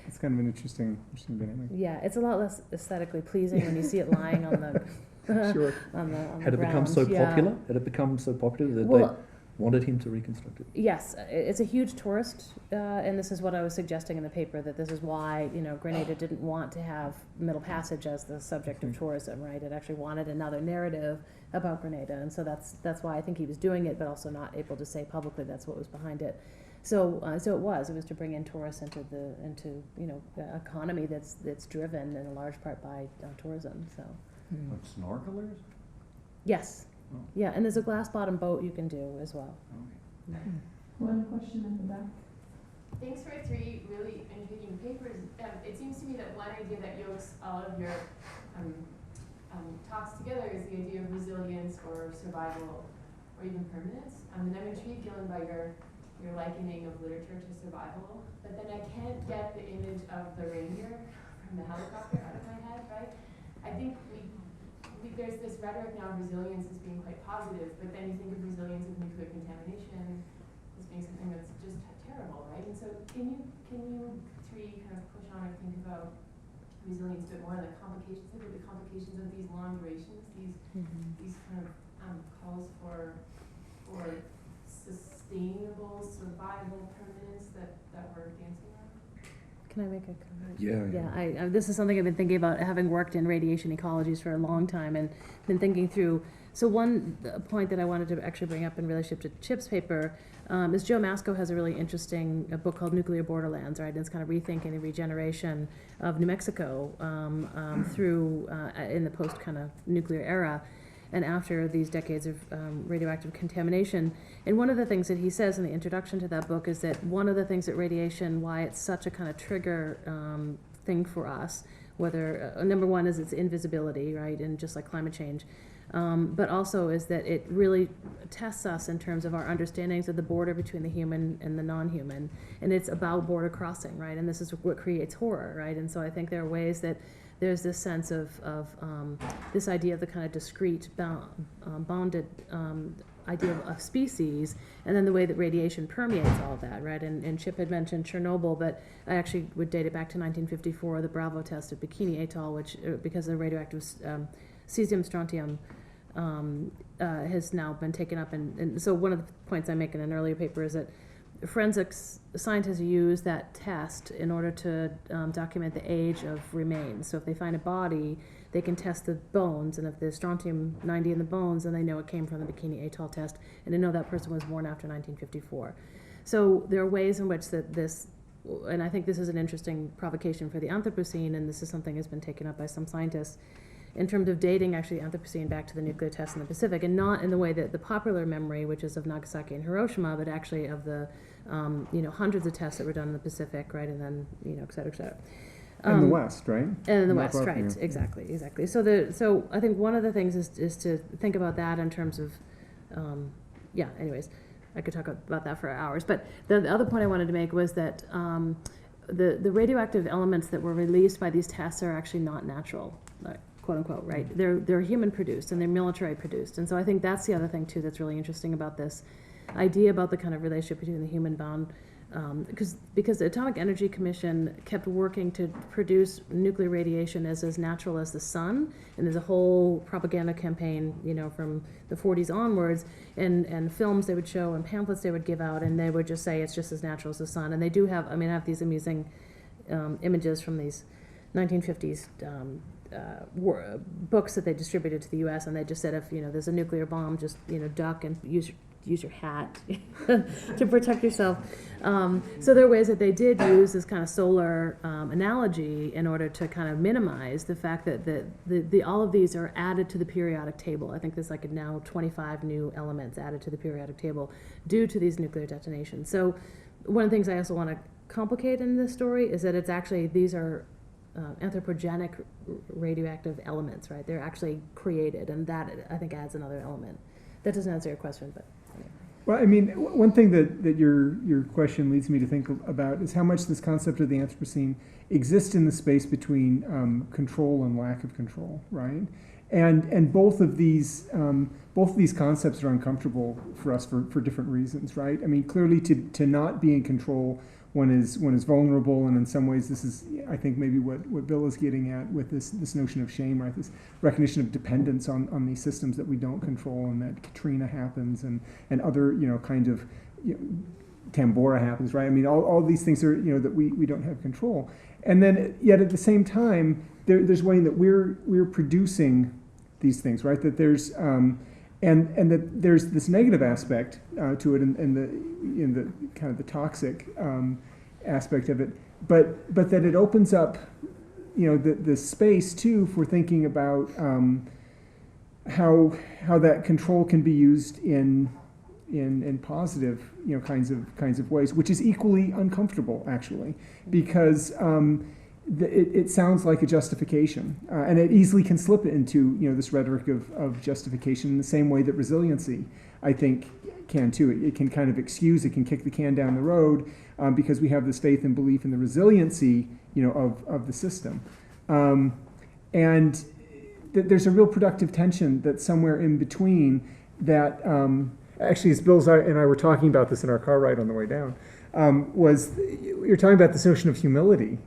It's kind of an interesting dynamic. Yeah, it's a lot less aesthetically pleasing when you see it lying on the Sure. on the Had it become ground. so Yeah. popular? Had it become so popular that Well, they wanted him to reconstruct it? Yes, it's a huge tourist, and this is what I was suggesting in the paper, that this is why, Grenada didn't want to have Middle Passage as the subject of tourism, right? It actually wanted another narrative about Grenada, and so that's why I think he was doing it, but also not able to say publicly that's what was behind it. So it was to bring in tourists into the economy that's driven in a large part by tourism. So. Like snorkelers? Yes. Oh. Yeah, and there's a glass bottom boat you can do as well. Okay. One question in the back. Thanks for 3 really intriguing papers. It seems to me that one idea that yokes all of your talks together is the idea of resilience or survival or even permanence. And I'm intrigued, Gillen, by your likening of literature to survival. But then I can't get the image of the reindeer from the helicopter out of my head, right? I think there's this rhetoric now of resilience as being quite positive, but then you think of resilience of nuclear contamination as being something that's just terrible, right? And so can you 3 kind of push on or think about resilience a bit more, the complications of these long durations, these kind of calls for sustainable survival permanence that we're dancing around? Can I make a comment? Yeah. This is something I've been thinking about, having worked in radiation ecologies for a long time and been thinking through. So one point that I wanted to actually bring up in relationship to Chip's paper is Joe Masco has a really interesting book called Nuclear Borderlands, right? And it's kind of rethinking the regeneration of New Mexico through in the post kind of nuclear era and after these decades of radioactive contamination. And one of the things that he says in the introduction to that book is that one of the things that radiation, why it's such a kind of trigger thing for us, whether, number one is its invisibility, right, and just like climate change, but also is that it really tests us in terms of our understandings of the border between the human and the non-human, and it's about border crossing, right, and this is what creates horror, right, and so I think there are ways that there's this sense of this idea of the kind of discrete bonded idea of species, and then the way that radiation permeates all of that, right? And Chip had mentioned Chernobyl, but I actually would date it back to 1954, the Bravo test of Bikini Atoll, which, because of the radioactive cesium strontium, has now been taken up. And so one of the points I make in an earlier paper is that forensics scientists use that test in order to document the age of remains. So if they find a body, they can test the bones, and if there's strontium-90 in the bones, then they know it came from the Bikini Atoll test, and they know that person was born after 1954. So there are ways in which this, and I think this is an interesting provocation for the Anthropocene, and this is something that's been taken up by some scientists, in terms of dating actually Anthropocene back to the nuclear tests in the Pacific, and not in the way that the popular memory, which is of Nagasaki and Hiroshima, but actually of the hundreds of tests that were done in the Pacific, right, and then et cetera, et cetera. And the West, right? And in the West, right? Yeah. Exactly. So I think one of the things is to think about that in terms of, anyways, I could talk about that for hours. But the other point I wanted to make was that the radioactive elements that were released by these tests are actually not natural, quote unquote, right? They're human produced and they're military produced. And so I think that's the other thing too that's really interesting about this idea about the kind of relationship between the human bound. Because the Atomic Energy Commission kept working to produce nuclear radiation as natural as the sun, and there's a whole propaganda campaign, from the 40s onwards, and films they would show and pamphlets they would give out, and they would just say it's just as natural as the sun. And they do have, I have these amusing images from these 1950s books that they distributed to the U.S., and they just said if there's a nuclear bomb, just duck and use your hat to protect yourself. So there are ways that they did use this kind of solar analogy in order to kind of minimize the fact that all of these are added to the periodic table. I think there's now 25 new elements added to the periodic table due to these nuclear detonations. So one of the things I also want to complicate in this story is that it's actually, these are anthropogenic radioactive elements, right? They're actually created, and that I think adds another element. That doesn't answer your question, but. Well, one thing that your question leads me to think about is how much this concept of the Anthropocene exists in the space between control and lack of control, right? And both of these concepts are uncomfortable for us for different reasons, right? Clearly to not be in control one is vulnerable, and in some ways this is, I think, maybe what Bill is getting at with this notion of shame, right? This recognition of dependence on these systems that we don't control, and that Katrina happens, and other kind of Tambora happens, right? All these things are that we don't have control, and then yet at the same time there's a way that we're producing these things, right? That there's and that there's this negative aspect to it, in the kind of the toxic aspect of it, but that it opens up, the space too for thinking about how that control can be used in in positive, kinds of ways, which is equally uncomfortable, actually, because it sounds like a justification, and it easily can slip into this rhetoric of justification in the same way that resiliency, I think, can too. It can kind of excuse, it can kick the can down the road, because we have this faith and belief in the resiliency, of the system, and there's a real productive tension that's somewhere in between that. Actually, as Bill and I were talking about this in our car ride on the way down, you're talking about this notion of humility,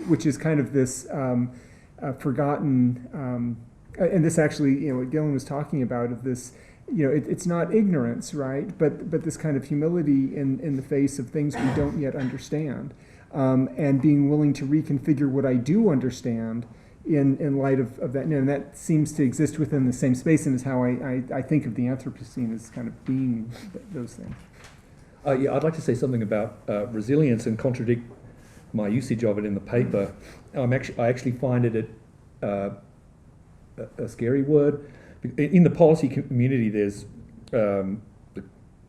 which is kind of this forgotten, and this actually, what Gillen was talking about, of this, it's not ignorance, right? But this kind of humility in the face of things we don't yet understand, and being willing to reconfigure what I do understand in light of that. And that seems to exist within the same space, and is how I think of the Anthropocene as kind of being those things. Yeah, I'd like to say something about resilience and contradict my usage of it in the paper. I actually find it a scary word. In the policy community, there's the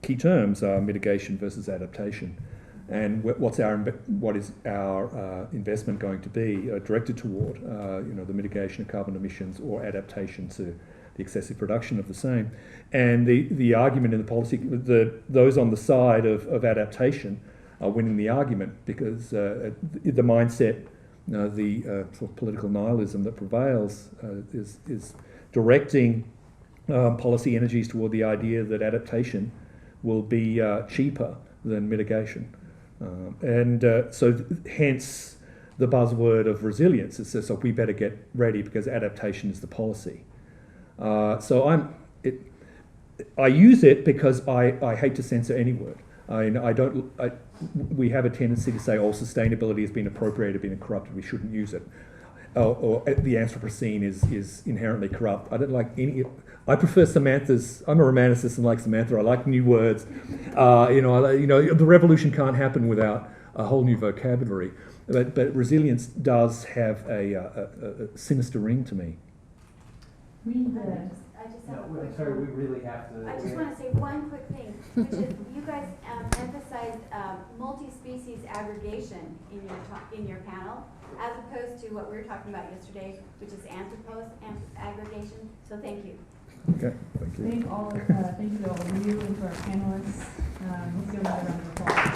key terms are mitigation versus adaptation, and what is our investment going to be directed toward? The mitigation of carbon emissions or adaptation to the excessive production of the same. And the argument in the policy, those on the side of adaptation are winning the argument, because the mindset, the sort of political nihilism that prevails is directing policy energies toward the idea that adaptation will be cheaper than mitigation. So hence the buzzword of resilience. It says, so we better get ready because adaptation is the policy. I use it because I hate to censor any word. We have a tendency to say, sustainability has been appropriated, been corrupted, we shouldn't use it. Or the Anthropocene is inherently corrupt. I don't like any. I prefer Samantha's. I'm a romanticist and like Samantha. I like new words. The revolution can't happen without a whole new vocabulary. But resilience does have a sinister ring to me. I just have a quick. Sorry, we really have to. I just want to say one quick thing, which is you guys emphasized multi-species aggregation in your panel, as opposed to what we were talking about yesterday, which is aggregation. So thank you. Okay, thank you. Thank you to all of you and to our panelists. Let's give them a round of applause.